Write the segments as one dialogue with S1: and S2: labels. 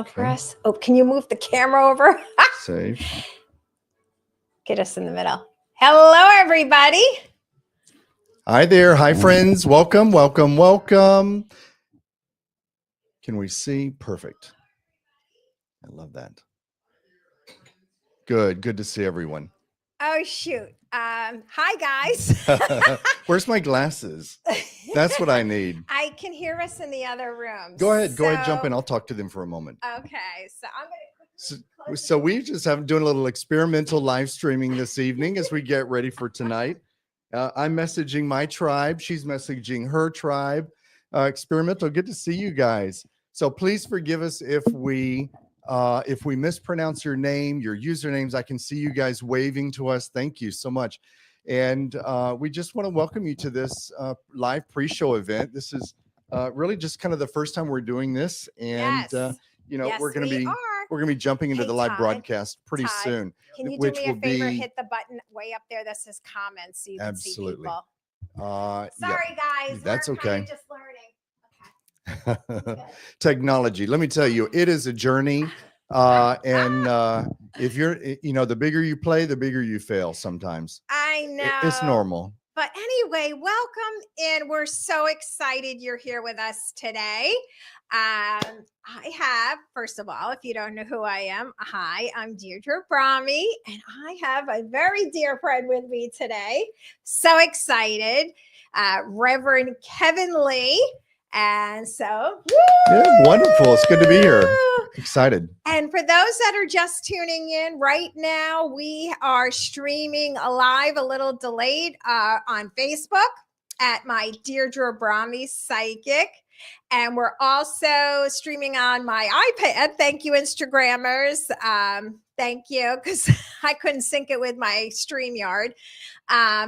S1: for us? Oh, can you move the camera over?
S2: Save.
S1: Get us in the middle. Hello, everybody.
S2: Hi there. Hi, friends. Welcome, welcome, welcome. Can we see? Perfect. I love that. Good. Good to see everyone.
S1: Oh, shoot. Hi, guys.
S2: Where's my glasses? That's what I need.
S1: I can hear us in the other room.
S2: Go ahead. Go ahead. Jump in. I'll talk to them for a moment.
S1: Okay. So I'm going to.
S2: So we just have doing a little experimental live streaming this evening as we get ready for tonight. I'm messaging my tribe. She's messaging her tribe. Experimental. Good to see you guys. So please forgive us if we mispronounce your name, your usernames. I can see you guys waving to us. Thank you so much. And we just want to welcome you to this live pre-show event. This is really just kind of the first time we're doing this, and
S1: Yes. Yes,
S2: we're going to be jumping into
S1: Hey,
S2: the live
S1: Todd.
S2: broadcast pretty
S1: Todd,
S2: soon.
S1: Can you do
S2: which
S1: me a
S2: will
S1: favor?
S2: be-
S1: Hit the button way up there that says comments so you can see
S2: Absolutely.
S1: people.
S2: Yeah.
S1: Sorry, guys.
S2: That's
S1: We're
S2: okay.
S1: kind of just learning. Okay.
S2: Technology. Let me tell you, it is a journey. And if you're, the bigger you play, the bigger you fail sometimes.
S1: I know.
S2: It's normal.
S1: But anyway, welcome. And we're so excited you're here with us today. I have, first of all, if you don't know who I am, hi, I'm Deirdre Brahmi, and I have a very dear friend with me today. So excited. Reverend Kevin Lee. And so,
S2: Yeah, wonderful. It's good to be here. Excited.
S1: And for those that are just tuning in right now, we are streaming live, a little delayed, on Facebook at my Deirdre Brahmi Psychic. And we're also streaming on my iPad. Thank you, Instagrammers. Thank you, because I couldn't sync it with my StreamYard,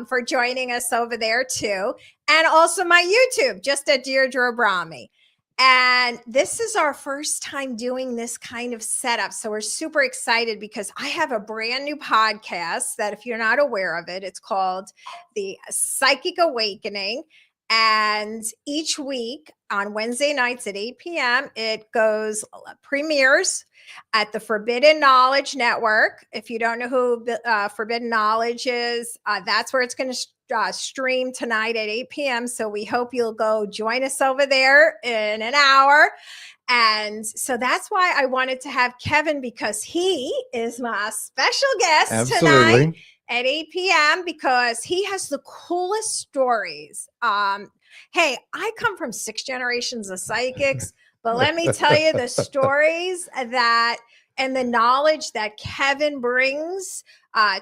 S1: for joining us over there too. And also my YouTube, just at Deirdre Brahmi. And this is our first time doing this kind of setup. So we're super excited because I have a brand new podcast that, if you're not aware of it, it's called The Psychic Awakening. And each week on Wednesday nights at 8 p.m., it goes premieres at the Forbidden Knowledge Network. If you don't know who Forbidden Knowledge is, that's where it's going to stream tonight at 8 p.m. So we hope you'll go join us over there in an hour. And so that's why I wanted to have Kevin, because he is my special guest tonight at 8 p.m. because he has the coolest stories. Hey, I come from 6 generations of psychics, but let me tell you the stories that and the knowledge that Kevin brings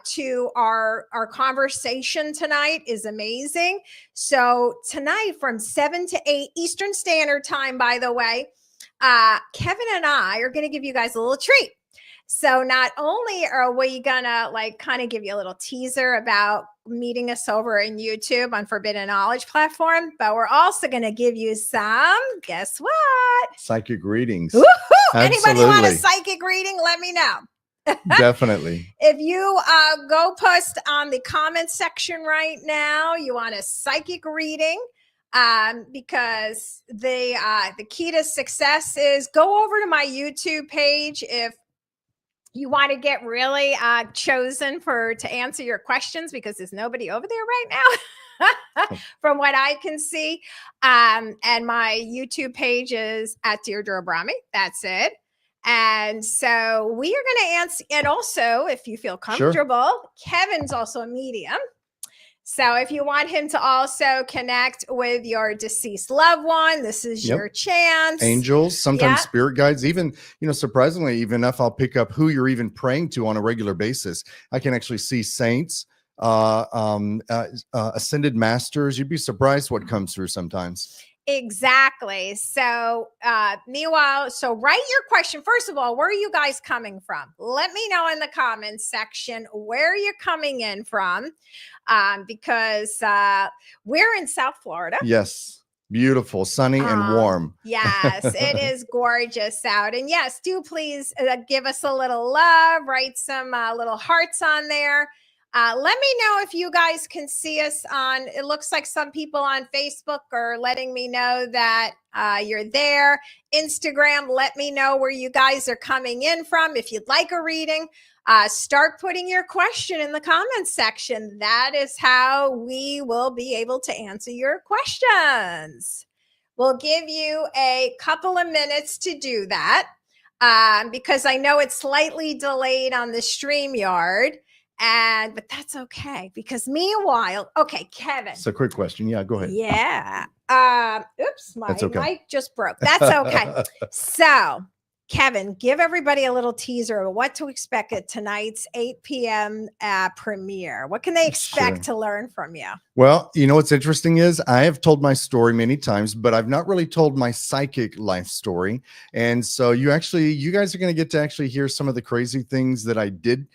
S1: to our conversation tonight is amazing. So tonight from 7 to 8 Eastern Standard Time, by the way, Kevin and I are going to give you guys a little treat. So not only are we gonna kind of give you a little teaser about meeting us over in YouTube on Forbidden Knowledge platform, but we're also gonna give you some, guess what?
S2: Psychic readings.
S1: Anybody want a psychic reading? Let me know.
S2: Definitely.
S1: If you go post on the comment section right now, you want a psychic reading, because the key to success is go over to my YouTube page if you want to get really chosen to answer your questions, because there's nobody over there right now from what I can see. And my YouTube page is at Deirdre Brahmi. That's it. And so we are going to answer. And also, if you feel comfortable, Kevin's also a medium. So if you want him to also connect with your deceased loved one, this is your chance.
S2: Angels, sometimes spirit guides, even, surprisingly, even if I'll pick up who you're even praying to on a regular basis, I can actually see saints, ascended masters. You'd be surprised what comes through sometimes.
S1: Exactly. So meanwhile, so write your question. First of all, where are you guys coming from? Let me know in the comments section where you're coming in from, because we're in South Florida.
S2: Yes. Beautiful, sunny and warm.
S1: Yes, it is gorgeous out. And yes, do please give us a little love, write some little hearts on there. Let me know if you guys can see us on, it looks like some people on Facebook are letting me know that you're there. Instagram, let me know where you guys are coming in from. If you'd like a reading, start putting your question in the comments section. That is how we will be able to answer your questions. We'll give you a couple of minutes to do that because I know it's slightly delayed on the StreamYard. But that's okay because meanwhile, okay, Kevin.
S2: It's a quick question. Yeah, go ahead.
S1: Yeah. Oops, my
S2: okay.
S1: mic just broke. That's okay. So, Kevin, give everybody a little teaser of what to expect at tonight's 8 p.m. premiere. What can they expect to learn from you?
S2: Well, you know what's interesting is I have told my story many times, but I've not really told my psychic life story. And so you guys are going to get to actually hear some of the crazy things that I did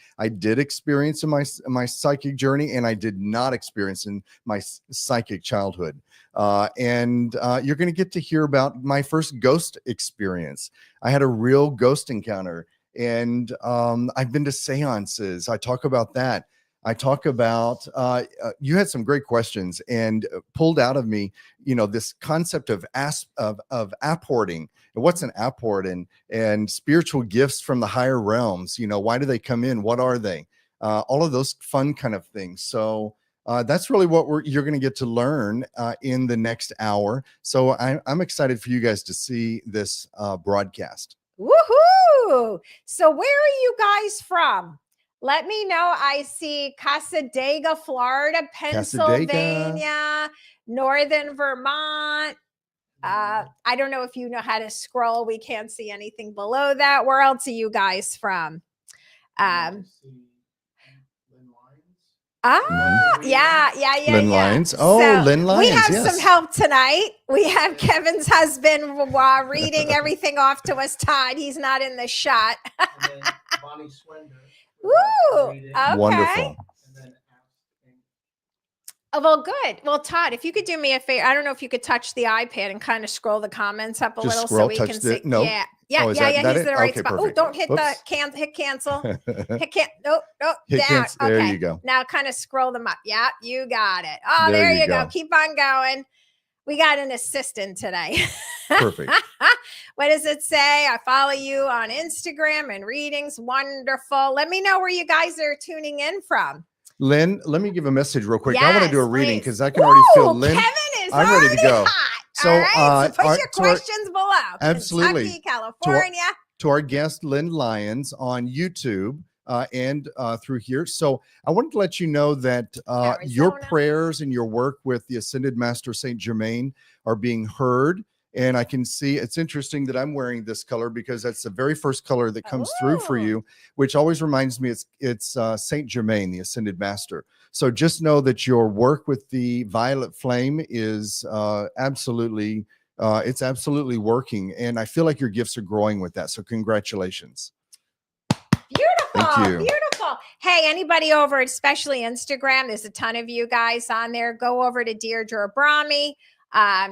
S2: experience in my psychic journey, and I did not experience in my psychic childhood. And you're going to get to hear about my first ghost experience. I had a real ghost encounter, and I've been to seances. I talk about that. I talk about, you had some great questions and pulled out of me, this concept of apporting. And what's an apport, and spiritual gifts from the higher realms? Why do they come in? What are they? All of those fun kind of things. So that's really what you're going to get to learn in the next hour. So I'm excited for you guys to see this broadcast.
S1: Woohoo! So where are you guys from? Let me know. I see Casadega, Florida, Pennsylvania, Northern Vermont. I don't know if you know how to scroll. We can't see anything below that. Where else are you guys from? Yeah.
S2: Lynn Lyons. Oh, so Lynn Lyons.
S1: We have some help tonight. We have Kevin's husband reading everything off to us. Todd, he's not in the shot.
S3: And then Bonnie Swender.
S1: Ooh, okay.
S2: Wonderful.
S1: Oh, well, good. Well, Todd, if you could do me a favor, I don't know if you could touch the iPad and kind of scroll the comments up a little so we can see.
S2: No.
S1: Yeah.
S2: Oh,
S1: he's in the right spot.
S2: Perfect.
S1: Oh, don't hit hit cancel. Nope,
S2: hit
S1: down.
S2: Cancel.
S1: Okay.
S2: There you go.
S1: Now kind of scroll them up. Yeah, you got it. Oh, there you go. Keep on going. We got an assistant today.
S2: Perfect.
S1: What does it say? I follow you on Instagram and readings. Wonderful. Let me know where you guys are tuning in from.
S2: Lynn, let me give a message real quick.
S1: Yes,
S2: I want to do a reading because I can already feel Lynn.
S1: Kevin is
S2: I'm ready to go.
S1: Hot.
S2: So,
S1: all right, so put your questions below.
S2: Absolutely.
S1: Kentucky, California.
S2: To our guest, Lynn Lyons, on YouTube and through here. So I wanted to let you know that your prayers and your work with the Ascended Master Saint Germain are being heard. And I can see, it's interesting that I'm wearing this color because that's the very first color that comes through for you, which always reminds me it's Saint Germain, the Ascended Master. So just know that your work with the violet flame is absolutely working. And I feel like your gifts are growing with that. So congratulations.
S1: Beautiful.
S2: Thank you.
S1: Beautiful. Hey, anybody over, especially Instagram, there's a ton of you guys on there. Go over to Deirdre Abrami.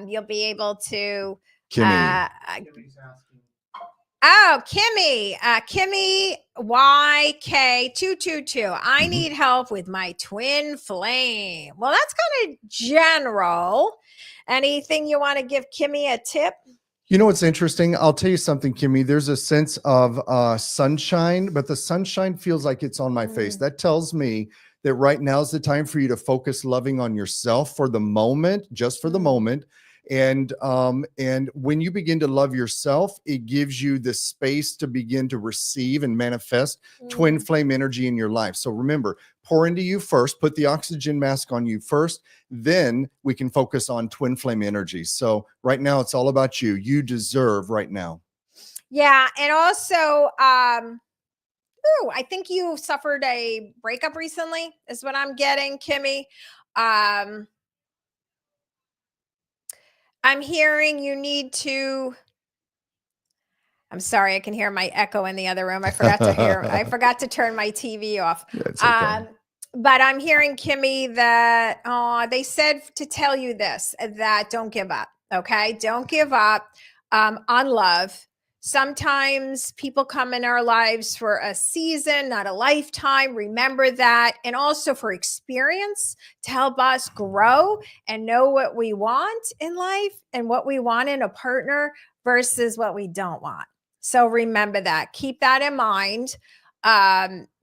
S1: You'll be able to
S2: Kimmy.
S1: Kimmy YK222. I need help with my twin flame. Well, that's kind of general. Anything you want to give Kimmy a tip?
S2: You know what's interesting? I'll tell you something, Kimmy. There's a sense of sunshine, but the sunshine feels like it's on my face. That tells me that right now is the time for you to focus loving on yourself for the moment, just for the moment. And when you begin to love yourself, it gives you the space to begin to receive and manifest twin flame energy in your life. So remember, pour into you first, put the oxygen mask on you first, then we can focus on twin flame energy. So right now it's all about you. You deserve right now.
S1: Yeah. And also, I think you suffered a breakup recently, is what I'm getting, Kimmy. I'm hearing you need to. I'm sorry, I can hear my echo in the other room. I forgot to turn my TV off.
S2: Okay.
S1: But I'm hearing, Kimmy, that they said to tell you this, that don't give up. Okay, don't give up on love. Sometimes people come in our lives for a season, not a lifetime. Remember that. And also for experience to help us grow and know what we want in life and what we want in a partner versus what we don't want. So remember that. Keep that in mind,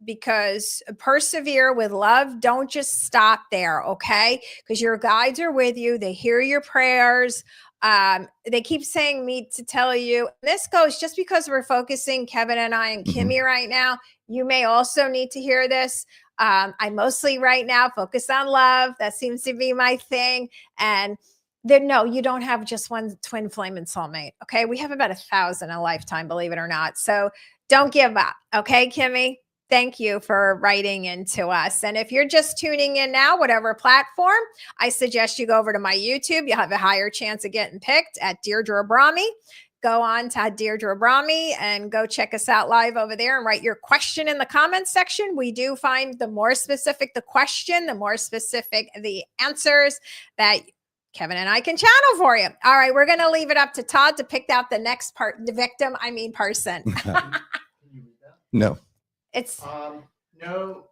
S1: because persevere with love. Don't just stop there, okay? Because your guides are with you. They hear your prayers. They keep saying me to tell you, this goes just because we're focusing, Kevin and I and Kimmy right now. You may also need to hear this. I mostly right now focus on love. That seems to be my thing. And no, you don't have just one twin flame and soulmate. Okay. We have about 1,000 a lifetime, believe it or not. So don't give up. Okay, Kimmy? Thank you for writing into us. And if you're just tuning in now, whatever platform, I suggest you go over to my YouTube. You'll have a higher chance of getting picked at Deirdre Abrami. Go on to Deirdre Abrami and go check us out live over there and write your question in the comments section. We do find the more specific the question, the more specific the answers that Kevin and I can channel for you. All right, we're going to leave it up to Todd to pick out the next person.
S3: Can you read that?
S2: No.
S1: It's
S3: No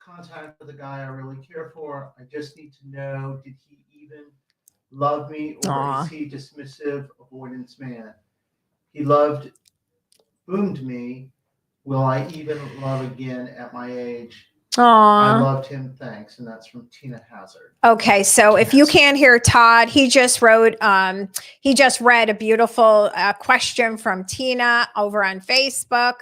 S3: contact with a guy I really care for. I just need to know, did he even love me, or
S1: Aw.
S3: is he dismissive avoidance man? He boomed me. Will I even love again at my age? I
S1: Aw.
S3: loved him, thanks. And that's from Tina Hazard.
S1: Okay, so if you can't hear Todd, he just read a beautiful question from Tina over on Facebook.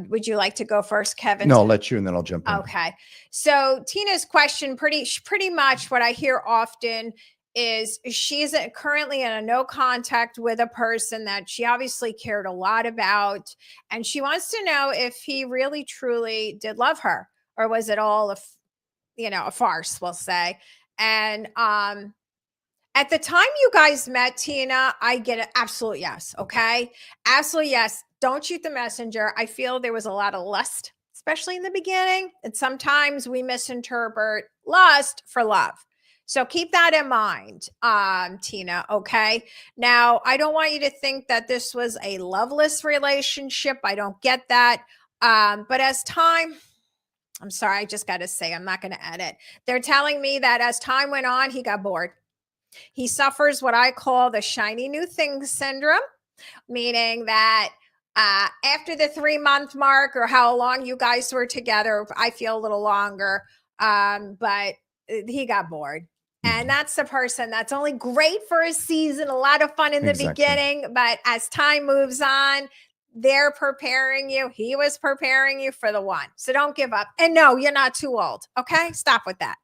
S1: Would you like to go first, Kevin?
S2: No, I'll let you and then I'll jump in.
S1: Okay. So Tina's question, pretty much what I hear often is she's currently in a no contact with a person that she obviously cared a lot about. And she wants to know if he really, truly did love her, or was it all a farce, we'll say. And at the time you guys met, Tina, I get an absolute yes. Okay. Absolutely yes. Don't shoot the messenger. I feel there was a lot of lust, especially in the beginning. And sometimes we misinterpret lust for love. So keep that in mind, Tina. Okay. Now, I don't want you to think that this was a loveless relationship. I don't get that. But as time, I'm sorry, I just got to say, I'm not going to edit. They're telling me that as time went on, he got bored. He suffers what I call the shiny new thing syndrome, meaning that after the 3-month mark, or how long you guys were together, I feel a little longer, but he got bored. And that's the person that's only great for a season, a lot of fun in the beginning, but as time moves on, they're preparing you. He was preparing you for the one. So don't give up. And no, you're not too old. Okay. Stop with that.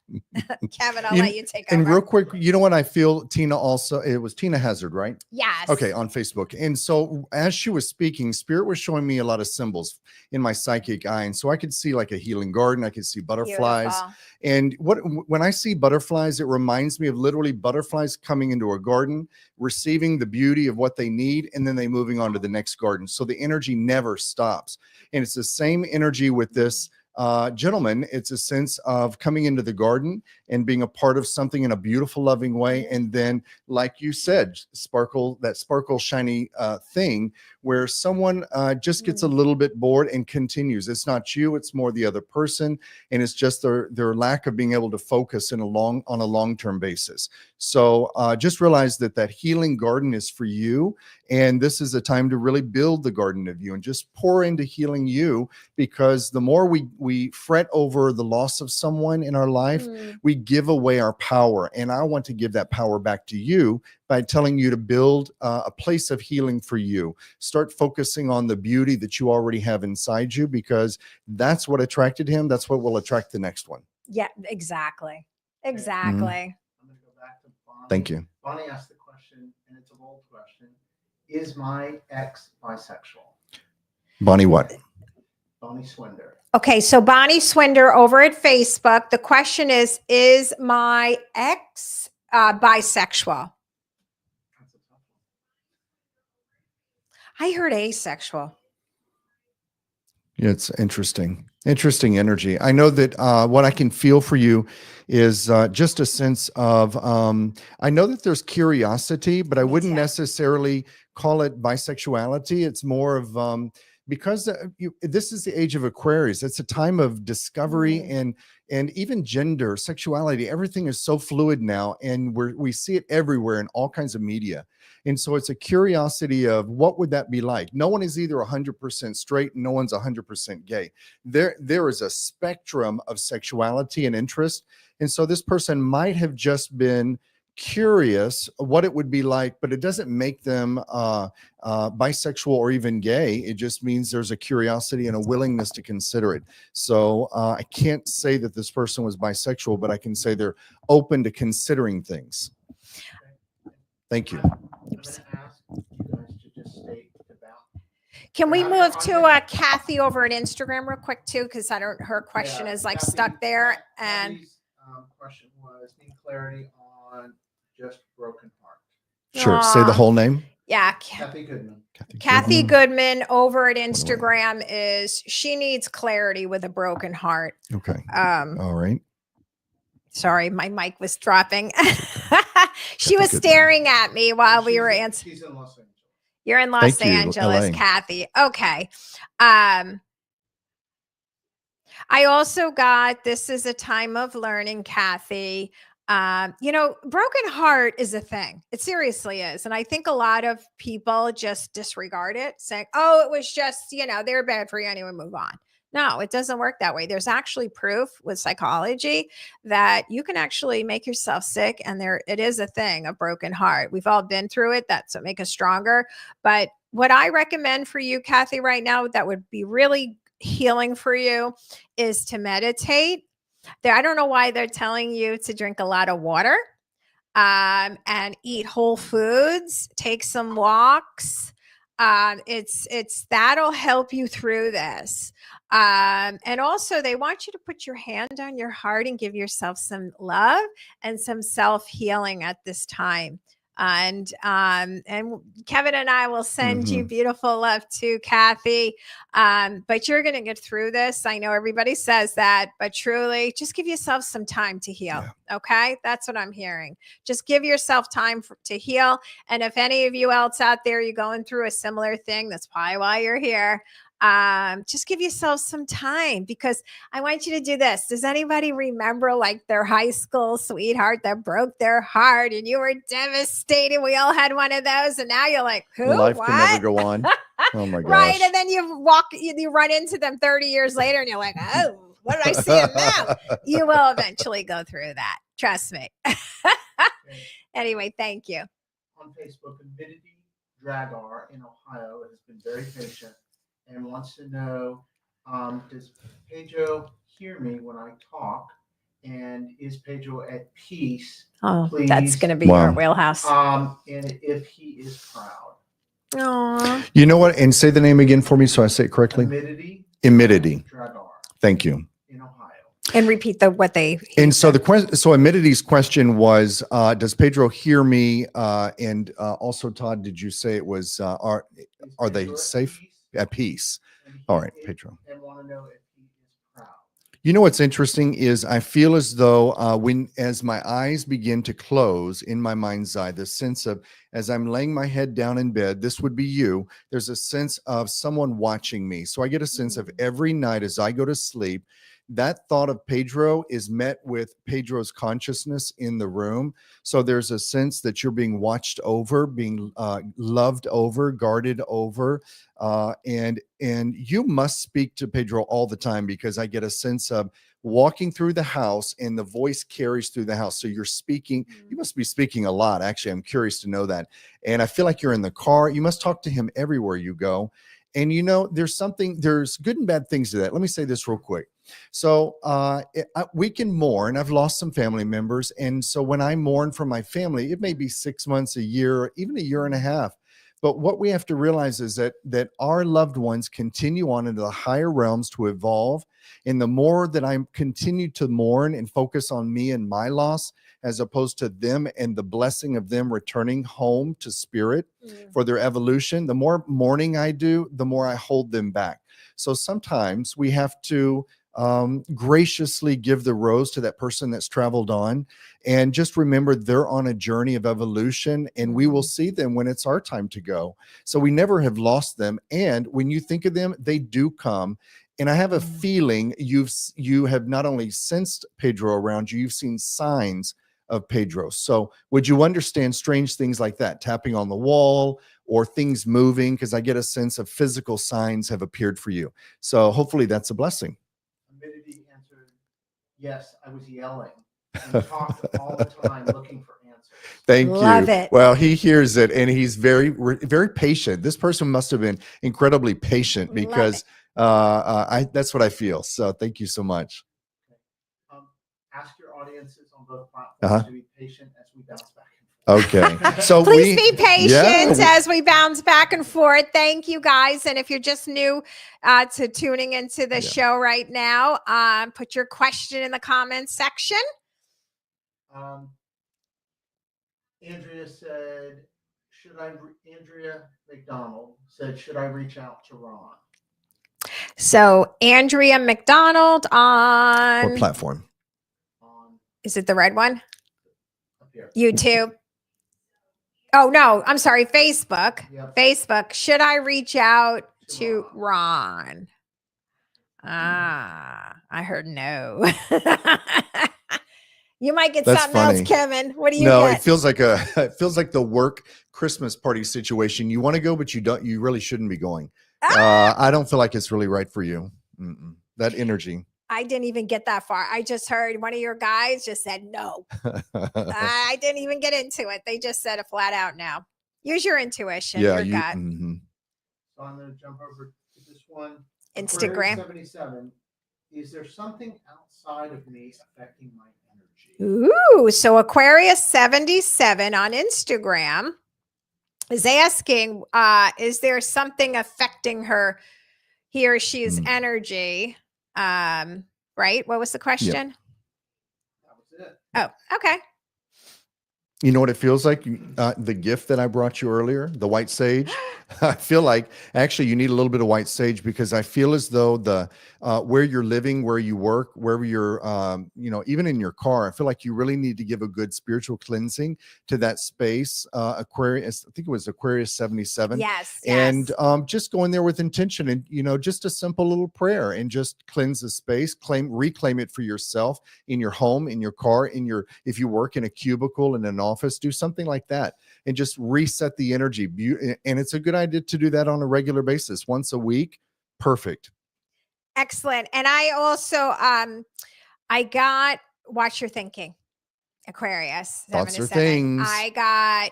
S1: Kevin, I'll let you take over.
S2: And real quick, you know what I feel, Tina, also, it was Tina Hazard, right?
S1: Yes.
S2: Okay. On Facebook. And so as she was speaking, Spirit was showing me a lot of symbols in my psychic eye. And so I could see like a healing garden. I could see butterflies.
S1: Beautiful.
S2: And when I see butterflies, it reminds me of literally butterflies coming into a garden, receiving the beauty of what they need, and then they moving on to the next garden. So the energy never stops. And it's the same energy with this gentleman. It's a sense of coming into the garden and being a part of something in a beautiful, loving way. And then, like you said, sparkle, shiny thing where someone just gets a little bit bored and continues. It's not you, it's more the other person. And it's just their lack of being able to focus on a long-term basis. So just realize that healing garden is for you. And this is a time to really build the garden of you and just pour into healing you, because the more we fret over the loss of someone in our life, we give away our power. And I want to give that power back to you by telling you to build a place of healing for you. Start focusing on the beauty that you already have inside you, because that's what attracted him. That's what will attract the next one.
S1: Yeah, exactly.
S3: I'm going to go back to Bonnie.
S2: Thank you.
S3: Bonnie asked the question, and it's a bold question. Is my ex bisexual?
S2: Bonnie what?
S3: Bonnie Swinder.
S1: Okay, so Bonnie Swinder over at Facebook. The question is my ex bisexual?
S3: That's a tough one.
S1: I heard asexual.
S2: Yeah, it's interesting. Interesting energy. I know that what I can feel for you is just a sense of, I know that there's curiosity, but I
S1: Me
S2: wouldn't
S1: too.
S2: necessarily call it bisexuality. It's more of, because this is the age of Aquarius. It's a time of discovery and even gender, sexuality. Everything is so fluid now, and we see it everywhere in all kinds of media. And so it's a curiosity of what would that be like? No one is either 100% straight, and no one's 100% gay. There is a spectrum of sexuality and interest. And so this person might have just been curious what it would be like, but it doesn't make them bisexual or even gay. It just means there's a curiosity and a willingness to consider it. So I can't say that this person was bisexual, but I can say they're open to considering things. Thank you.
S3: I'm going to ask you guys to just state about.
S1: Can we
S3: Yeah,
S1: move
S3: I
S1: to
S3: think-
S1: Kathy over at Instagram real quick too? Because I don't, her question is like stuck there. And
S3: Kathy's, question was, need clarity on just broken heart.
S2: Sure. Say the
S1: Aw.
S2: whole name.
S1: yeah,
S3: Kathy Goodman.
S1: Kathy
S2: Goodman.
S1: Goodman over at Instagram is she needs clarity with a broken heart.
S2: Okay.
S1: Um,
S2: All right.
S1: sorry, my mic was dropping. She
S2: Kathy
S1: was
S2: Goodman.
S1: staring at me while we were answering.
S3: She's in Los Angeles.
S1: You're in Los
S2: Thank you,
S1: Angeles,
S2: LA.
S1: Kathy. Okay. I also got, this is a time of learning, Kathy. Broken heart is a thing. It seriously is. And I think a lot of people just disregard it, saying, oh, it was just, they're bad for you anyway, move on. No, it doesn't work that way. There's actually proof with psychology that you can actually make yourself sick. And it is a thing, a broken heart. We've all been through it. That's what makes us stronger. But what I recommend for you, Kathy, right now, that would be really healing for you is to meditate. I don't know why they're telling you to drink a lot of water and eat whole foods, take some walks. It's that'll help you through this. And also they want you to put your hand on your heart and give yourself some love and some self-healing at this time. And Kevin and I will send you beautiful love too, Kathy. But you're going to get through this. I know everybody says that, but truly just give yourself some time to heal. Yeah. Okay. That's what I'm hearing. Just give yourself time to heal. And if any of you else out there, you're going through a similar thing, that's probably why you're here. Just give yourself some time, because I want you to do this. Does anybody remember like their high school sweetheart that broke their heart and you were devastated? We all had one of those. And now you're like, who?
S2: Life
S1: what?
S2: can never go on. Oh my gosh.
S1: Right. And then you run into them 30 years later and you're like, oh, what did I see him now? You will eventually go through that. Trust me. Anyway, thank you.
S3: On Facebook, Avidity Dragar in Ohio has been very patient and wants to know, does Pedro hear me when I talk? And is Pedro at peace?
S1: Oh,
S3: Please.
S1: that's going to be
S2: Wow.
S1: your wheelhouse.
S3: And if he is proud.
S1: Aww.
S2: You know what? And say the name again for me so I say it correctly.
S3: Avidity
S2: Dragar. Thank you.
S3: in Ohio.
S1: And repeat what they.
S2: And so the question, so Amidity's question was, does Pedro hear me? And also, Todd, did you say it was, are they
S3: Pedro at
S2: safe?
S3: peace?
S2: At peace.
S3: And
S2: All right,
S3: he-
S2: Pedro.
S3: And want to know if he is proud.
S2: You know what's interesting is I feel as though as my eyes begin to close in my mind's eye, the sense of, as I'm laying my head down in bed, this would be you, there's a sense of someone watching me. So I get a sense of every night as I go to sleep, that thought of Pedro is met with Pedro's consciousness in the room. So there's a sense that you're being watched over, being loved over, guarded over. And you must speak to Pedro all the time, because I get a sense of walking through the house and the voice carries through the house. So you're speaking, you must be speaking a lot. Actually, I'm curious to know that. And I feel like you're in the car. You must talk to him everywhere you go. And there's good and bad things to that. Let me say this real quick. So we can mourn. I've lost some family members. And so when I mourn for my family, it may be 6 months, a year, even a year and a half. But what we have to realize is that our loved ones continue on into the higher realms to evolve. And the more that I continue to mourn and focus on me and my loss, as opposed to them and the blessing of them returning home to spirit for their evolution, the more mourning I do, the more I hold them back. So sometimes we have to graciously give the rose to that person that's traveled on. And just remember, they're on a journey of evolution, and we will see them when it's our time to go. So we never have lost them. And when you think of them, they do come. And I have a feeling you have not only sensed Pedro around you, you've seen signs of Pedro. So would you understand strange things like that, tapping on the wall or things moving? Because I get a sense of physical signs have appeared for you. So hopefully that's a blessing.
S3: Avidity answered, yes, I was yelling and talked all the time looking for answers.
S2: Thank
S1: Love
S2: you.
S1: it.
S2: Well, he hears it, and he's very patient. This person must have been incredibly patient
S1: Love it.
S2: because that's what I feel. So thank you so much.
S3: Ask your audiences on both platforms
S2: Uh-huh.
S3: to be patient as we bounce back and forth.
S2: Okay. So
S1: Please be patient
S2: yeah,
S1: as we bounce back and forth. Thank you, guys. And if you're just new to tuning into the show right now, put your question in the comments section.
S3: Andrea said, Andrea McDonald said, should I reach out to Ron?
S1: So Andrea McDonald
S2: or
S1: on,
S2: platform.
S1: is it the red one?
S3: Up here.
S1: YouTube. Oh, no, I'm sorry. Facebook.
S3: Yep.
S1: Facebook. Should I reach out to Ron? I heard no. You might get
S2: That's
S1: something
S2: funny.
S1: else, Kevin. What do you
S2: No,
S1: get?
S2: it feels like the work Christmas party situation. You want to go, but you really shouldn't be going. I don't feel like it's really right for you. That energy.
S1: I didn't even get that far. I just heard one of your guys just said no. I didn't even get into it. They just said a flat out no. Use your intuition,
S2: Yeah,
S1: your gut.
S3: So I'm going to jump over to this one.
S1: Instagram.
S3: 77. Is there something outside of me affecting my energy?
S1: Ooh, so Aquarius 77 on Instagram is asking, is there something affecting he or she's energy? Right? What was the question?
S3: That was it.
S1: Oh, okay.
S2: You know what it feels like? The gift that I brought you earlier, the white sage. I feel like actually you need a little bit of white sage because I feel as though where you're living, where you work, wherever you're, even in your car, I feel like you really need to give a good spiritual cleansing to that space. Aquarius, I think it was Aquarius 77.
S1: Yes.
S2: And just go in there with intention and, just a simple little prayer and just cleanse the space, reclaim it for yourself in your home, in your car, if you work in a cubicle in an office, do something like that and just reset the energy. And it's a good idea to do that on a regular basis, once a week. Perfect.
S1: Excellent. And I also, I got Watch Your Thinking, Aquarius.
S2: Thoughts are
S1: 77.
S2: things.
S1: I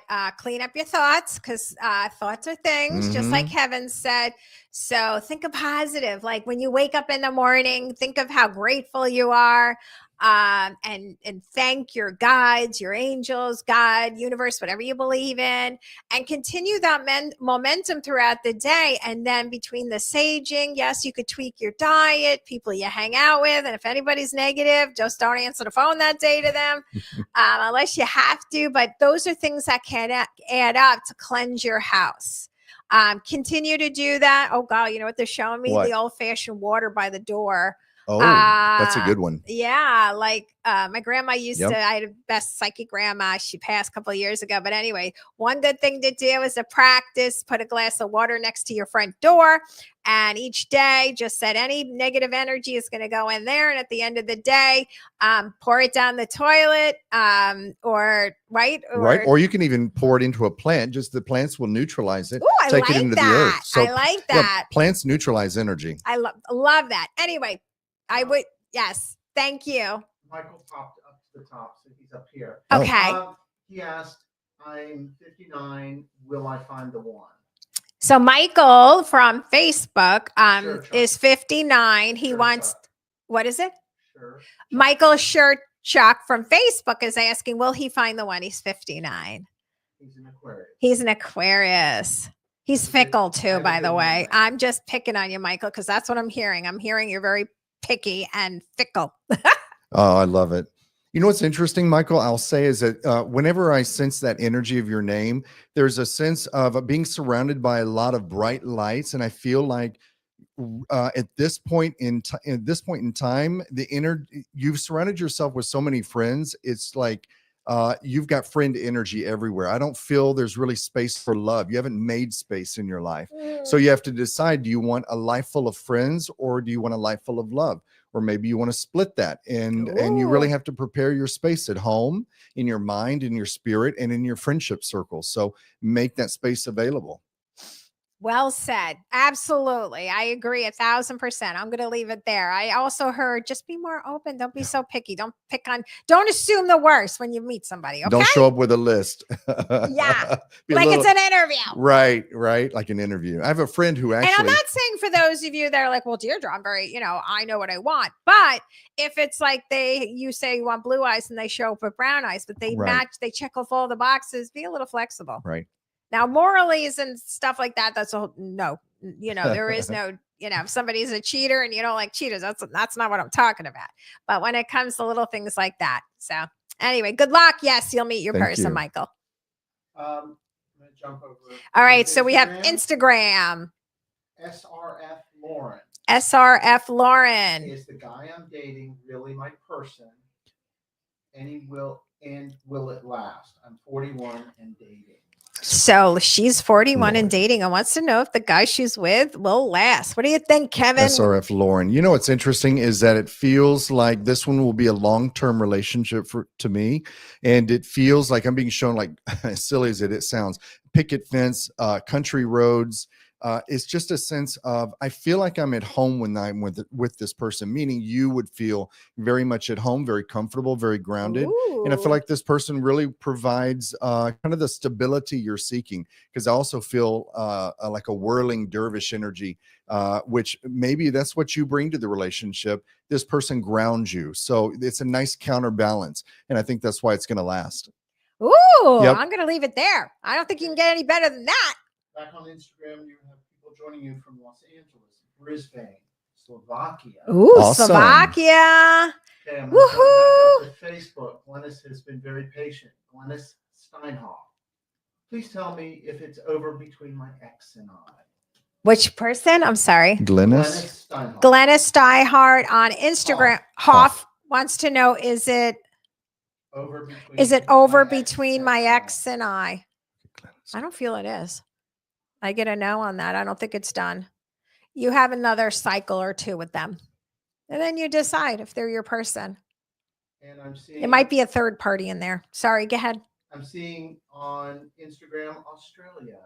S1: got Clean Up Your Thoughts because thoughts are things, just like Kevin said. So think of positive. Like when you wake up in the morning, think of how grateful you are. And thank your guides, your angels, God, universe, whatever you believe in, and continue that momentum throughout the day. And then between the saging, yes, you could tweak your diet, people you hang out with. And if anybody's negative, just don't answer the phone that day to them unless you have to. But those are things that can add up to cleanse your house. Continue to do that. Oh God, you know what they're showing me?
S2: What?
S1: The old-fashioned water by the door.
S2: Oh, that's a good one.
S1: Yeah, like my grandma used
S2: Yep.
S1: to. I had a best psychic grandma. She passed a couple of years ago. But anyway, one good thing to do is to practice. Put a glass of water next to your front door, and each day, just said any negative energy is going to go in there. And at the end of the day, pour it down the toilet, or right,
S2: Or you can even pour it into a plant. Just the plants will neutralize it.
S1: Ooh, I
S2: take
S1: like
S2: it into
S1: that.
S2: the earth. So
S1: I like
S2: yeah,
S1: that.
S2: plants neutralize energy.
S1: I love that. Anyway, I would. Yes, thank you.
S3: Michael popped up to the top, so he's up here.
S2: Oh.
S1: Okay.
S3: He asked, I'm 59. Will I find the one?
S1: So Michael from Facebook
S3: Sure,
S1: is 59. He
S3: Sure,
S1: wants,
S3: Chuck.
S1: what is it?
S3: Sure.
S1: Michael Chuck from Facebook is asking, will he find the one? He's 59.
S3: He's an Aquarius.
S1: He's an Aquarius. He's fickle too, by the way. I'm just picking on you, Michael, because that's what I'm hearing. I'm hearing you're very picky and fickle.
S2: Oh, I love it. You know what's interesting, Michael? I'll say is that whenever I sense that energy of your name, there's a sense of being surrounded by a lot of bright lights. And I feel like at this point in time, you've surrounded yourself with so many friends. It's like you've got friend energy everywhere. I don't feel there's really space for love. You haven't made space in your life. So you have to decide, do you want a life full of friends or do you want a life full of love? Or maybe you want to split that, and you really have to prepare your space at home, in your mind, in your spirit, and in your friendship circle. So make that space available.
S1: Well said. Absolutely. I agree 1,000%. I'm going to leave it there. I also heard just be more open. Don't be so picky. Don't assume the worst when you meet somebody. Okay.
S2: Don't show up with a list.
S1: Yeah. Like it's an interview.
S2: Right. Like an interview. I have a friend who actually.
S1: And I'm not saying for those of you that are like, well, Deirdre, I'm very, I know what I want. But if it's like you say you want blue eyes and they show up with brown eyes, but they match, they check off all the boxes, be a little flexible.
S2: Right.
S1: Now, moralities and stuff like that, that's a no. There is no, if somebody's a cheater and you don't like cheaters, that's not what I'm talking about. But when it comes to little things like that. So anyway, good luck. Yes, you'll meet your person, Michael.
S3: I'm going to jump over.
S1: All right. So we have Instagram.
S3: SRF Lauren.
S1: SRF Lauren.
S3: Is the guy I'm dating really my person? And will it last? I'm 41 and dating.
S1: So she's 41 and dating and wants to know if the guy she's with will last. What do you think, Kevin?
S2: SRF Lauren. What's interesting is that it feels like this one will be a long-term relationship to me. And it feels like I'm being shown, like, as silly as it sounds, picket fence, country roads. It's just a sense of, I feel like I'm at home when I'm with this person, meaning you would feel very much at home, very comfortable, very grounded. Ooh. And I feel like this person really provides kind of the stability you're seeking, because I also feel like a whirling dervish energy, which maybe that's what you bring to the relationship. This person grounds you. So it's a nice counterbalance. And I think that's why it's going to last.
S1: Ooh, yep. I'm going to leave it there. I don't think you can get any better than that.
S3: Back on Instagram, you have people joining you from Los Angeles, Brisbane, Slovakia.
S1: Ooh, awesome. Slovakia.
S3: Okay, I'm woohoo! Back to Facebook. Glennis has been very patient. Glennis Steinhoff. Please tell me if it's over between my ex and I.
S1: Which person? I'm sorry.
S2: Glennis
S3: Steinhoff.
S1: Glennis Steinhardt on Instagram. Hoff wants to know, is it over between my ex and I? I don't feel it is. I get a no on that. I don't think it's done. You have another cycle or two with them. And then you decide if they're your person.
S3: And I'm seeing,
S1: it might be a third party in there. Sorry, go ahead.
S3: I'm seeing on Instagram, Australia.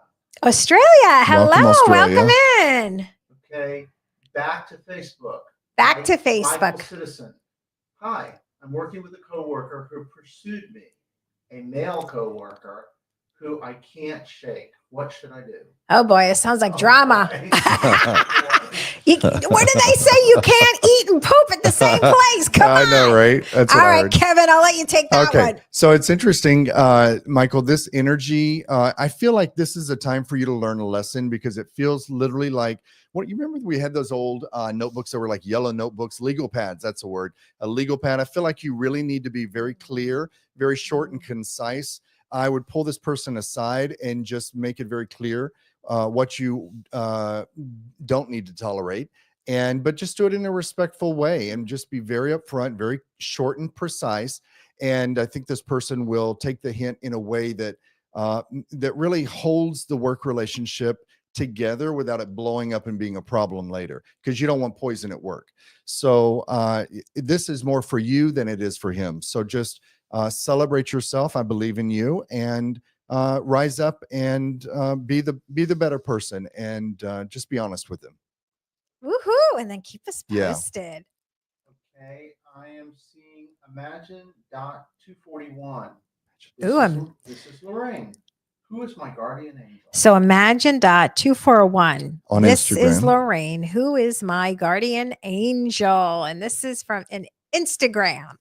S1: Hello. Welcome in.
S3: Okay. Back to Facebook.
S1: Facebook.
S3: Citizen. Hi, I'm working with a coworker who pursued me, a male coworker who I can't shake. What should I do?
S1: Oh boy, it sounds like drama. What did they say? You can't eat and poop at the same place. Come on.
S2: I know, right? That's
S1: all right, Kevin, I'll let you take that one.
S2: So it's interesting, Michael, this energy, I feel like this is a time for you to learn a lesson, because it feels literally like, what you remember we had those old notebooks that were like yellow notebooks, legal pads, that's a word, a legal pad. I feel like you really need to be very clear, very short and concise. I would pull this person aside and just make it very clear what you don't need to tolerate, but just do it in a respectful way and just be very upfront, very short and precise. And I think this person will take the hint in a way that that really holds the work relationship together without it blowing up and being a problem later, because you don't want poison at work. So this is more for you than it is for him. So just celebrate yourself. I believe in you, and rise up and be the better person, and just be honest with them.
S1: Woohoo! And then keep us posted.
S3: Okay, I am seeing Imagine.241. This is Lorraine. Who is my guardian angel? So
S1: Imagine.241.
S2: On
S1: this
S2: Instagram.
S1: Is Lorraine. Who is my guardian angel? And this is from an Instagram.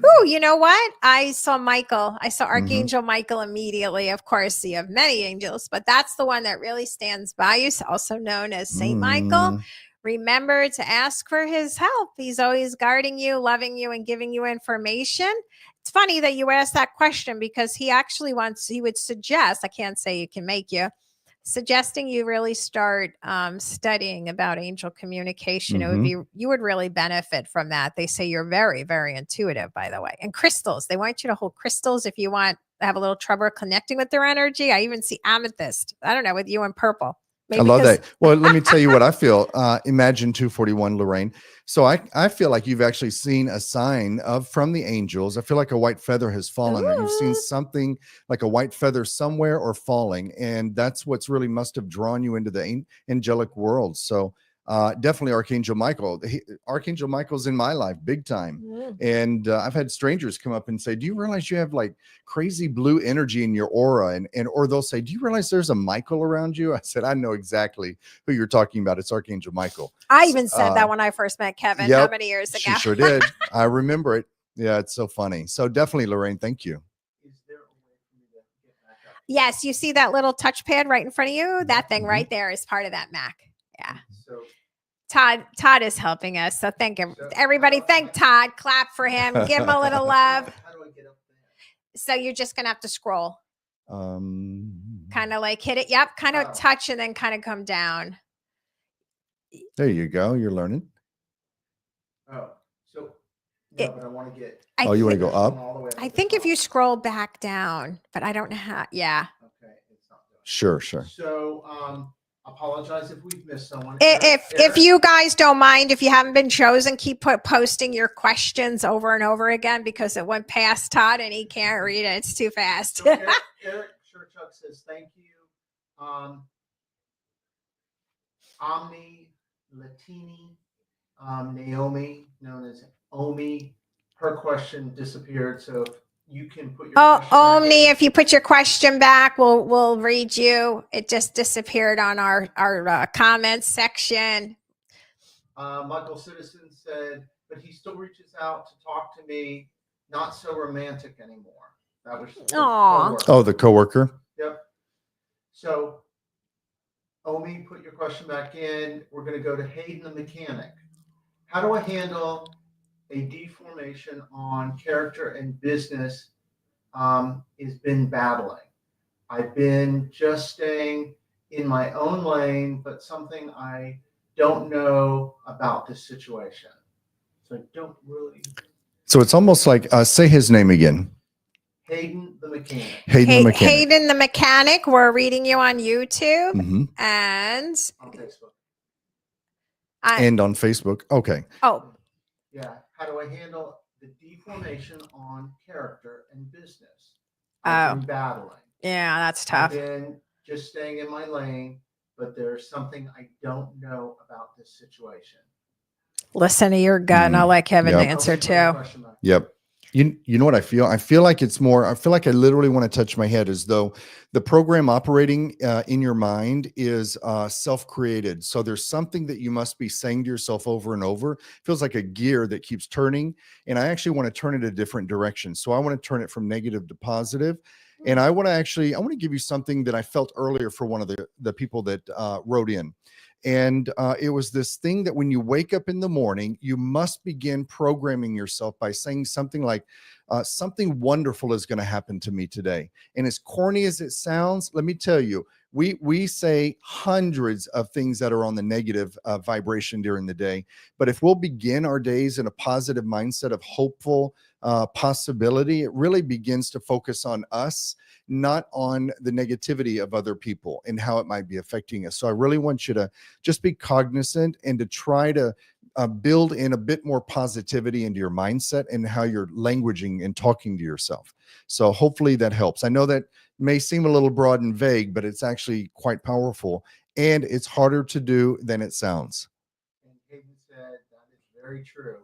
S1: Oh, you know what? I saw Michael. I saw Archangel Michael immediately. Of course, you have many angels, but that's the one that really stands by you, also known as Saint Michael. Remember to ask for his help. He's always guarding you, loving you, and giving you information. It's funny that you asked that question, because he actually he would suggest, I can't say you can make you, suggesting you really start studying about angel communication. It would
S2: Mhm.
S1: be, you would really benefit from that. They say you're very, very intuitive, by the way. And crystals, they want you to hold crystals if you want to have a little trouble connecting with their energy. I even see amethyst. I don't know, with you and purple.
S2: I
S1: Maybe
S2: love
S1: 'cause-
S2: that. Well, let me tell you what I feel. Imagine 241, Lorraine. So I feel like you've actually seen a sign of from the angels. I feel like a white feather has fallen, or you've seen
S1: Ooh.
S2: something like a white feather somewhere or falling, and that's what's really must have drawn you into the angelic world. So definitely Archangel Michael. Archangel Michael's in my life big time.
S1: Mm.
S2: And I've had strangers come up and say, "Do you realize you have like crazy blue energy in your aura?" And or they'll say, "Do you realize there's a Michael around you?" I said, "I know exactly who you're talking about. It's Archangel Michael."
S1: I even said
S2: Uh,
S1: that when I first met Kevin, how
S2: Yep,
S1: many years
S2: she
S1: ago?
S2: sure did. I remember it. Yeah, it's so funny. So definitely, Lorraine, thank you.
S3: Is there a way for me to get back up?
S1: Yes, you see that little touchpad right in front of you? That thing
S2: Mhm.
S1: right there is part of that Mac. Yeah.
S3: So,
S1: Todd is helping us. So thank everybody. Thank Todd. Clap for him. Give him a little love.
S3: how do I get up there?
S1: So you're just gonna have to scroll.
S2: Um,
S1: Kind of like hit it. Yep. Kind of
S3: Oh.
S1: touch and then kind of come down.
S2: there you go. You're learning.
S3: Oh, so no,
S1: It-
S3: but I want to get.
S2: Oh, you want to
S1: thi-
S2: go up?
S3: All the way
S1: I
S3: at the
S1: think if
S3: top.
S1: you scroll back down, but I don't know how. Yeah.
S3: Okay, it's not doing it.
S2: Sure, sure.
S3: So, apologize if we've missed someone.
S1: If you guys don't mind, if you haven't been chosen, keep posting your questions over and over again because it went past Todd and he can't read it. It's too fast.
S3: So Eric Sherchuk says thank you. Omni Latini, Naomi, known as Omi, her question disappeared. So if you can put your
S1: Oh,
S3: question back
S1: Omni,
S3: in.
S1: if you put your question back, we'll read you. It just disappeared on our comments section.
S3: Michael Citizen said, but he still reaches out to talk to me. Not so romantic anymore. That was the
S1: Aw.
S3: coworker.
S2: Oh, the coworker.
S3: Yep. So, Omi, put your question back in. We're going to go to Hayden the mechanic. How do I handle a deformation on character and business? Has been battling. I've been just staying in my own lane, but something I don't know about this situation. So I don't really.
S2: So it's almost like say his name again.
S3: Hayden the mechanic.
S2: Hayden the mechanic.
S1: Hayden the mechanic. We're reading you on YouTube
S2: Mhm.
S1: and
S3: On Facebook.
S2: And on Facebook. Okay.
S1: oh,
S3: Yeah. How do I handle the deformation on character and business?
S1: Oh.
S3: I've been battling.
S1: yeah, that's
S3: I've
S1: tough.
S3: been just staying in my lane, but there's something I don't know about this situation.
S1: Listen to your gut, and I'll let Kevin
S2: Yep.
S1: answer
S3: Okay, put your
S1: too.
S3: question back.
S2: Yep. You know what I feel? I feel like it's more, I feel like I literally want to touch my head as though the program operating in your mind is self-created. So there's something that you must be saying to yourself over and over. It feels like a gear that keeps turning. And I actually want to turn it a different direction. So I want to turn it from negative to positive. And I want to give you something that I felt earlier for one of the people that wrote in. And it was this thing that when you wake up in the morning, you must begin programming yourself by saying something like, something wonderful is going to happen to me today. And as corny as it sounds, let me tell you, we say hundreds of things that are on the negative vibration during the day. But if we'll begin our days in a positive mindset of hopeful possibility, it really begins to focus on us, not on the negativity of other people and how it might be affecting us. So I really want you to just be cognizant and to try to build in a bit more positivity into your mindset and how you're languaging and talking to yourself. So hopefully that helps. I know that may seem a little broad and vague, but it's actually quite powerful, and it's harder to do than it sounds.
S3: And Hayden said that is very true.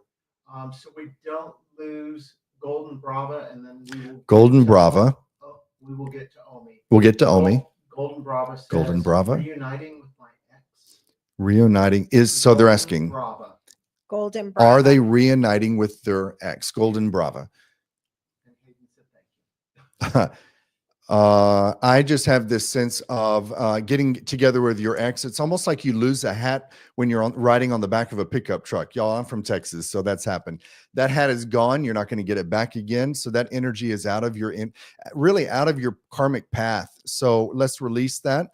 S3: So we don't lose Golden Brava, and then we will
S2: Golden Brava.
S3: We will get to Omi.
S2: We'll get to Omi.
S3: Golden Brava says,
S2: Golden Brava.
S3: reuniting with my ex.
S2: Reuniting is, so they're asking,
S3: Brava.
S1: Golden Brava.
S2: are they reuniting with their ex? Golden Brava.
S3: And Hayden said thank you.
S2: I just have this sense of getting together with your ex. It's almost like you lose a hat when you're riding on the back of a pickup truck. Y'all, I'm from Texas, so that's happened. That hat is gone. You're not going to get it back again. So that energy is out of your really out of your karmic path. So let's release that.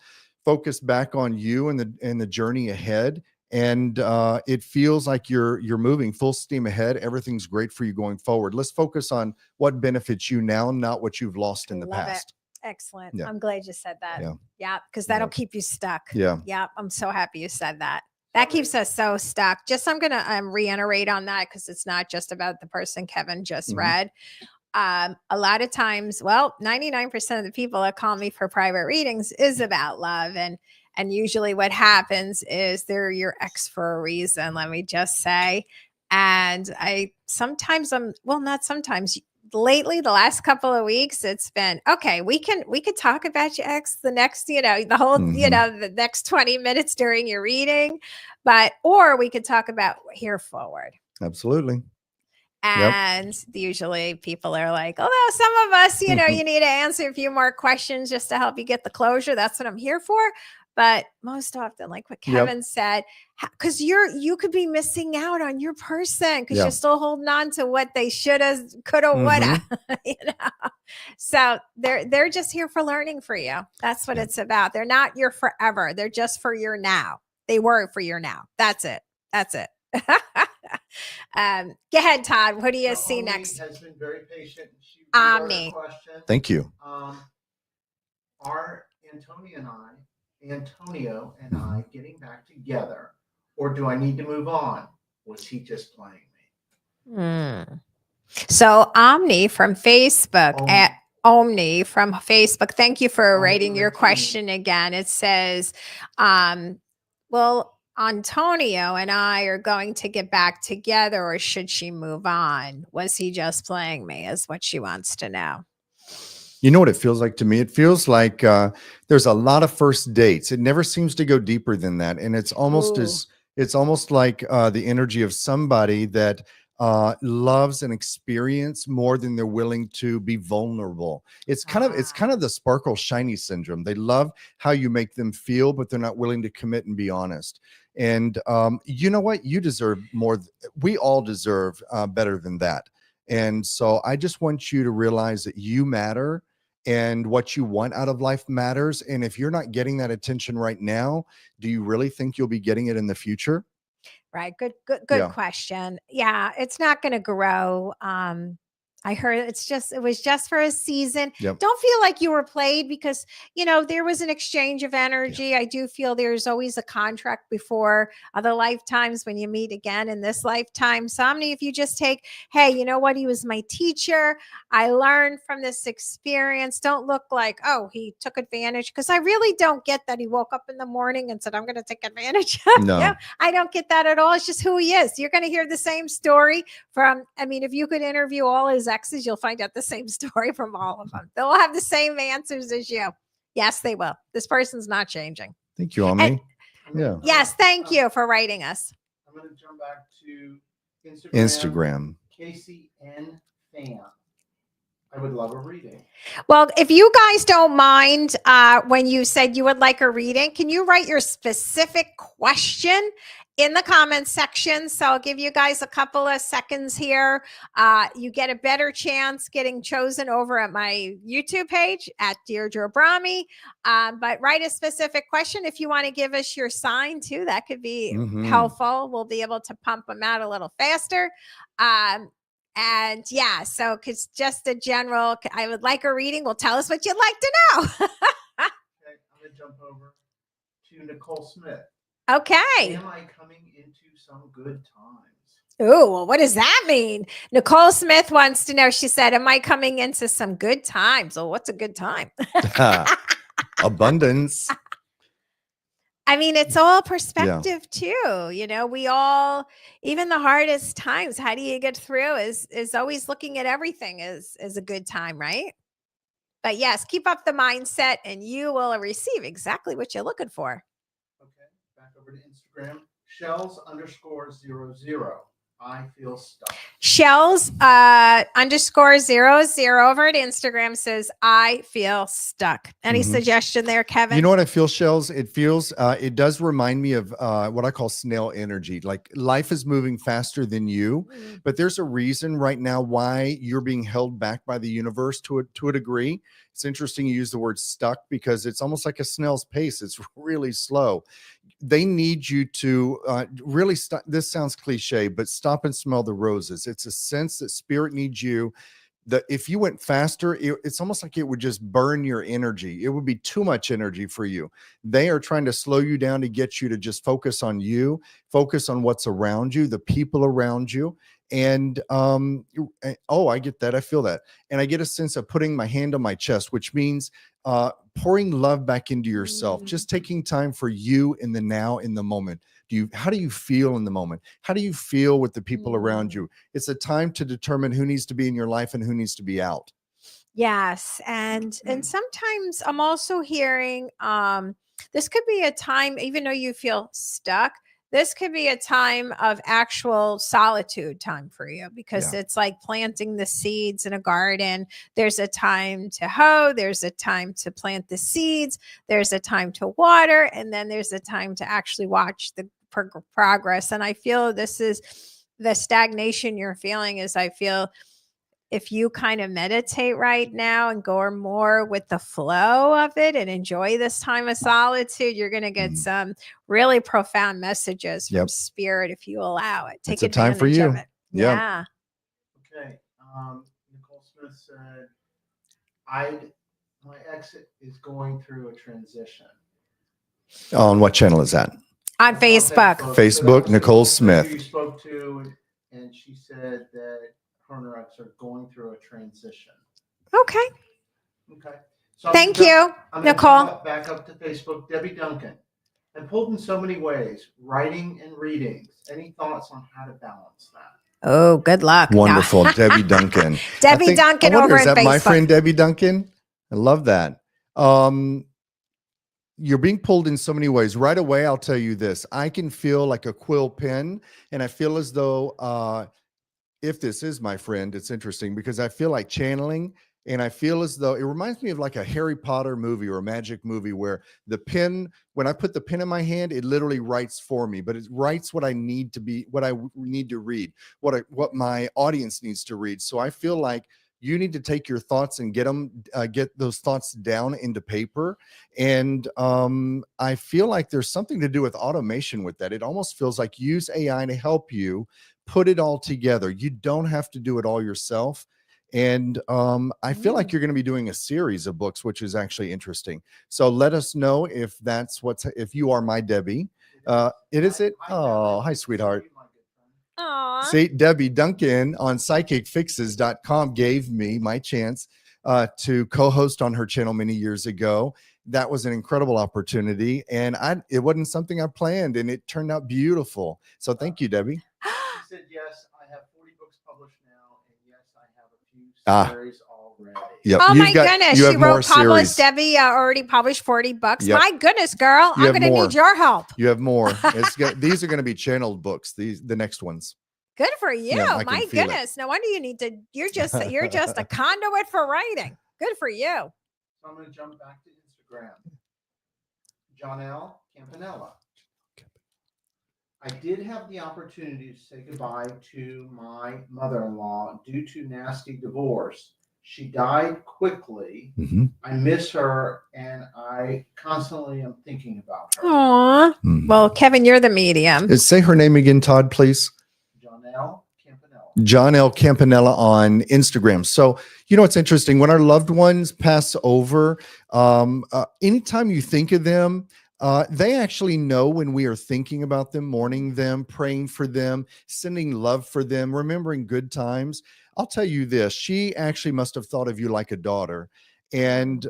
S2: focus back on you and the journey ahead. And it feels like you're moving full steam ahead. Everything's great for you going forward. Let's focus on what benefits you now, not what you've lost in the
S1: Love it.
S2: past.
S1: Excellent.
S2: Yeah.
S1: I'm glad you said that.
S2: Yeah.
S1: Yeah, because that'll
S2: Yeah.
S1: keep you stuck.
S2: Yeah.
S1: Yeah, I'm so happy you said that. That keeps us so stuck. Just I'm gonna reiterate on that because it's not just about the person Kevin just
S2: Mhm.
S1: read. A lot of times, well, 99% of the people that call me for private readings is about love, and usually what happens is they're your ex for a reason. Let me just say, and not sometimes. Lately, the last couple of weeks, it's been okay. We could talk about your ex the next, the whole,
S2: Mhm.
S1: the next 20 minutes during your reading, or we could talk about here forward.
S2: Absolutely.
S1: And usually people are like, oh, some of us, you need to answer a few more questions just to help you get the closure. That's what I'm here for. But most often, like what
S2: Yep.
S1: Kevin said, because you could be missing out on your person because
S2: Yeah.
S1: you're still holding on to what they should have, could have, would have. So they're just here for learning for you. That's what
S2: Yeah.
S1: it's about. They're not your forever. They're just for your now. They were for your now. That's it. That's it. Go ahead, Todd. What do you see
S3: Omni
S1: next?
S3: has been very patient. She
S1: Omni.
S3: question.
S2: Thank you.
S3: Are Antonio and I getting back together, or do I need to move on? Was he just playing me?
S1: So Omni from Facebook
S3: Omni.
S1: Omni from Facebook. Thank you for
S3: Omni
S1: writing your
S3: Latini.
S1: question again. It says, well, Antonio and I are going to get back together, or should she move on? Was he just playing me? Is what she wants to know.
S2: You know what it feels like to me? It feels like there's a lot of first dates. It never seems to go deeper than that. And it's almost it's almost like the energy of somebody that loves an experience more than they're willing to be vulnerable. It's kind of the sparkle shiny syndrome. They love how you make them feel, but they're not willing to commit and be honest. And you know what? You deserve more. We all deserve better than that. And so I just want you to realize that you matter and what you want out of life matters. And if you're not getting that attention right now, do you really think you'll be getting it in the future?
S1: Right. Good
S2: Yeah.
S1: question. Yeah, it's not going to grow. I heard it was just for a season.
S2: Yep.
S1: Don't feel like you were played because, there was an exchange of energy. Yeah. I do feel there's always a contract before other lifetimes when you meet again in this lifetime. So, if you just take, hey, you know what? He was my teacher. I learned from this experience. Don't look like, oh, he took advantage, because I really don't get that he woke up in the morning and said, I'm going to take advantage.
S2: No.
S1: I don't get that at all. It's just who he is. You're going to hear the same story from, if you could interview all his exes, you'll find out the same story from all of them. They'll have the same answers as you. Yes, they will. This person's not changing.
S2: Thank you, Omni. Yeah.
S1: Yes, thank you for writing us.
S3: I'm going to jump back to
S2: Instagram.
S3: Casey N. Fan. I would love a reading.
S1: Well, if you guys don't mind, when you said you would like a reading, can you write your specific question in the comments section? So I'll give you guys a couple of seconds here. You get a better chance getting chosen over at my YouTube page at Deirdre Brahmi. But write a specific question. If you want to give us your sign too, that could be helpful. We'll be able to pump them out a little faster. And yeah, so it's just a general, I would like a reading. Well, tell us what you'd like to know.
S3: Okay, I'm going to jump over to Nicole Smith.
S1: Okay.
S3: Am I coming into some good times?
S1: Oh, well, what does that mean? Nicole Smith wants to know, she said, am I coming into some good times? Well, what's a good time?
S2: Abundance.
S1: It's all perspective too. We all, even the hardest times, how do you get through is always looking at everything is a good time, right? But yes, keep up the mindset and you will receive exactly what you're looking for.
S3: Okay, back over to Instagram. Shells_00. I feel stuck.
S1: Shells _00 over at Instagram says, I feel stuck. Any
S2: Mhm.
S1: suggestion there, Kevin?
S2: You know what I feel, Shells? It feels, it does remind me of what I call snail energy. Like life is moving faster than you,
S1: Mm.
S2: but there's a reason right now why you're being held back by the universe to a degree. It's interesting you use the word stuck because it's almost like a snail's pace. It's really slow. They need you to really stop. This sounds cliche, but stop and smell the roses. It's a sense that spirit needs you. That if you went faster, it's almost like it would just burn your energy. It would be too much energy for you. They are trying to slow you down to get you to just focus on you, focus on what's around you, the people around you. And oh, I get that. I feel that. And I get a sense of putting my hand on my chest, which means pouring love back into yourself, just taking time for you in the now, in the moment. How do you feel in the moment? How do you feel with the people around you? It's a time to determine who needs to be in your life and who needs to be out.
S1: Yes, and sometimes I'm also hearing this could be a time, even though you feel stuck, this could be a time of actual solitude time for you, because
S2: Yeah.
S1: it's like planting the seeds in a garden. There's a time to hoe, there's a time to plant the seeds, there's a time to water, and then there's a time to actually watch the progress. And I feel this is the stagnation you're feeling. Is I feel if you kind of meditate right now and go more with the flow of it and enjoy this time of solitude, you're going to get some really profound messages from spirit if you allow it. Take
S2: It's a time for
S1: advantage of
S2: you.
S1: it.
S2: Yep.
S1: Yeah.
S3: Okay. Nicole Smith said, my ex is going through a transition.
S2: On what channel is that?
S1: On Facebook.
S2: Facebook, Nicole Smith.
S3: You spoke to, and she said that her and her ex are going through a transition.
S1: Okay.
S3: Okay. So
S1: Thank you, Nicole.
S3: Back up to Facebook. Debbie Duncan. I'm pulled in so many ways, writing and readings. Any thoughts on how to balance that?
S1: Oh, good luck.
S2: Wonderful. Debbie Duncan.
S1: Debbie Duncan over
S2: is
S1: at
S2: that
S1: Facebook.
S2: my friend Debbie Duncan? I love that. You're being pulled in so many ways. Right away, I'll tell you this. I can feel like a quill pen, and I feel as though if this is my friend, it's interesting because I feel like channeling, and I feel as though it reminds me of like a Harry Potter movie or a magic movie where the pen, when I put the pen in my hand, it literally writes for me, but it writes what I need to be, what I need to read, what my audience needs to read. So I feel like you need to take your thoughts and get those thoughts down into paper. And I feel like there's something to do with automation with that. It almost feels like use AI to help you put it all together. You don't have to do it all yourself. And I feel like you're going to be doing a series of books, which is actually interesting. So let us know if if you are my Debbie. Oh, hi, sweetheart.
S1: Aww.
S2: See, Debbie Duncan on psychicfixes.com gave me my chance to co-host on her channel many years ago. That was an incredible opportunity, and it wasn't something I planned, and it turned out beautiful. So thank you, Debbie.
S3: She said, yes, I have 40 books published now, and yes, I have a few series already.
S2: Yep.
S1: Oh my goodness,
S2: you
S1: she
S2: have more
S1: wrote published.
S2: series.
S1: Debbie already published 40 books.
S2: Yep.
S1: My goodness, girl,
S2: You
S1: I'm
S2: have
S1: going to
S2: more.
S1: need your help.
S2: You have more. These are going to be channeled books. The next ones.
S1: Good for you.
S2: Yeah, I can
S1: My
S2: feel it.
S1: goodness. No wonder you need to, you're just a conduit for writing. Good for you.
S3: So I'm going to jump back to Instagram. Jonelle Campanella. I did have the opportunity to say goodbye to my mother-in-law due to nasty divorce. She died quickly.
S2: Mm-hmm.
S3: I miss her, and I constantly am thinking about her.
S1: Aw.
S2: Mm.
S1: Well, Kevin, you're the medium.
S2: Say her name again, Todd, please.
S3: Jonelle Campanella.
S2: John L. Campanella on Instagram. So, you know, it's interesting when our loved ones pass over, anytime you think of them, they actually know when we are thinking about them, mourning them, praying for them, sending love for them, remembering good times. I'll tell you this, she actually must have thought of you like a daughter. And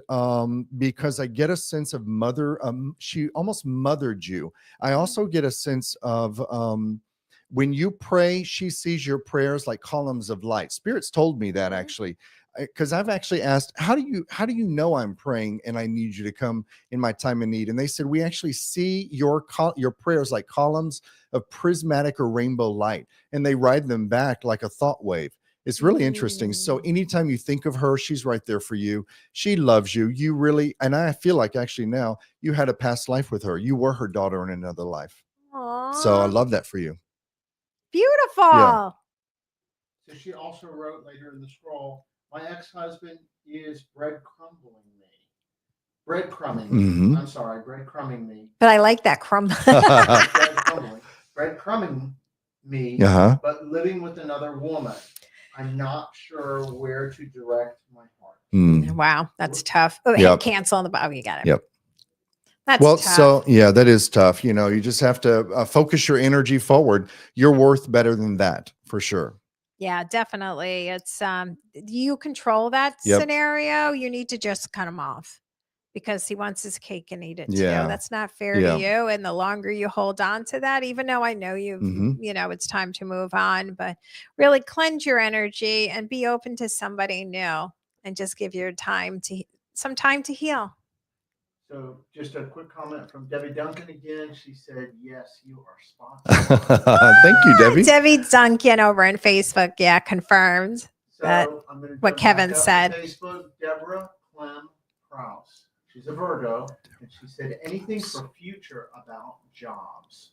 S2: because I get a sense of she almost mothered you. I also get a sense of when you pray, she sees your prayers like columns of light. Spirits told me that actually. because I've actually asked, how do you know I'm praying and I need you to come in my time of need? And they said, we actually see your prayers like columns of prismatic or rainbow light, and they ride them back like a thought wave. It's really interesting. So anytime you think of her, she's right there for you. She loves you. You really, and I feel like actually now you had a past life with her. You were her daughter in another life. So I
S1: Aw,
S2: love that for you.
S1: beautiful.
S2: Yeah.
S3: So she also wrote later in the scroll, my ex-husband is breadcrumbing me. Breadcrumbing.
S2: Mhm.
S3: I'm sorry, breadcrumbing me.
S1: But I like that crumb.
S3: Breadcrumbing me,
S2: Uh-huh.
S3: but living with another woman. I'm not sure where to direct my heart.
S2: Mm.
S1: Wow, that's tough. Oh,
S2: Yep.
S1: cancel on the bottom. You got it.
S2: Yep.
S1: That's
S2: Well,
S1: tough.
S2: so yeah, that is tough. You know, you just have to focus your energy forward. You're worth better than that for sure.
S1: Yeah, definitely. It's you control that
S2: Yep.
S1: scenario. You need to just cut him off because he wants his cake and eat it
S2: Yeah.
S1: too. That's not fair
S2: Yeah.
S1: to you. And the longer you hold on to that, even though I know you've,
S2: Mhm.
S1: you know, it's time to move on, but really cleanse your energy and be open to somebody new and just give your time to some time to heal.
S3: So just a quick comment from Debbie Duncan again. She said, yes, you are spot on.
S2: Thank you, Debbie.
S1: Debbie Duncan over on Facebook. Yeah, confirmed.
S3: So
S1: That-
S3: I'm going to
S1: what Kevin said.
S3: Facebook, Deborah Clem Kraus. She's a Virgo, and she said anything for future about jobs.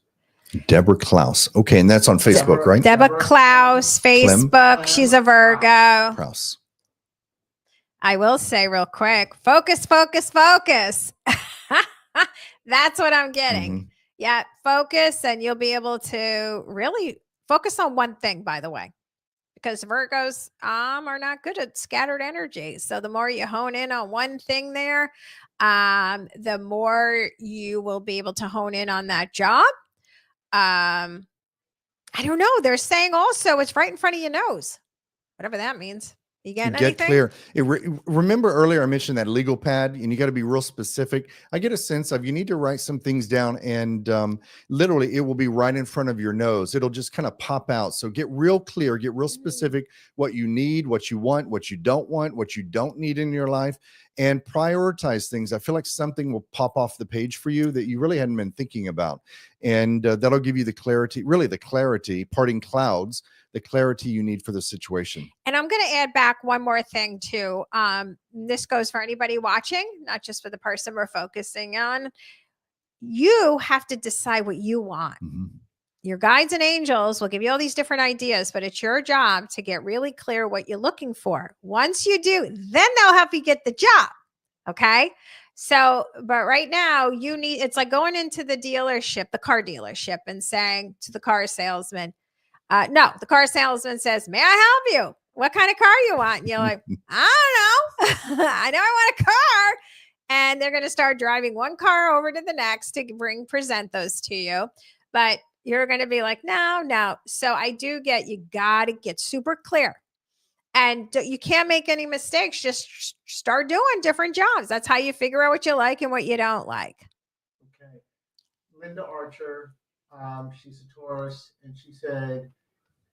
S2: Deborah Klaus. Okay, and that's on Facebook,
S3: Deborah-
S2: right?
S1: Deborah
S3: Deborah
S1: Klaus,
S2: Clem.
S1: Facebook. She's a Virgo.
S2: Kraus.
S1: I will say real quick, focus, focus, focus. That's what I'm getting.
S2: Mhm.
S1: Yeah, focus, and you'll be able to really focus on one thing, by the way, because Virgos are not good at scattered energy. So the more you hone in on one thing there, the more you will be able to hone in on that job. I don't know. They're saying also it's right in front of your nose, whatever that means. You getting
S2: Get
S1: anything?
S2: clear. Remember earlier I mentioned that legal pad, and you got to be real specific. I get a sense of you need to write some things down, and literally it will be right in front of your nose. It'll just kind of pop out. So get real clear, get real specific what you need, what you want, what you don't need in your life, and prioritize things. I feel like something will pop off the page for you that you really hadn't been thinking about. And that'll give you the clarity, parting clouds, the clarity you need for the situation.
S1: And I'm going to add back one more thing too. This goes for anybody watching, not just for the person we're focusing on. You have to decide what you want.
S2: Mhm.
S1: Your guides and angels will give you all these different ideas, but it's your job to get really clear what you're looking for. Once you do, then they'll help you get the job. Okay. So, but right now it's like going into the dealership, the car dealership, and saying to the car salesman, no, the car salesman says, may I help you? What kind of car you want? And you're like, I don't know. I know I want a car. And they're going to start driving one car over to the next to present those to you. But you're going to be like, no. So I do get, you got to get super clear. And you can't make any mistakes. Just start doing different jobs. That's how you figure out what you like and what you don't like.
S3: Okay. Linda Archer, she's a Taurus, and she said,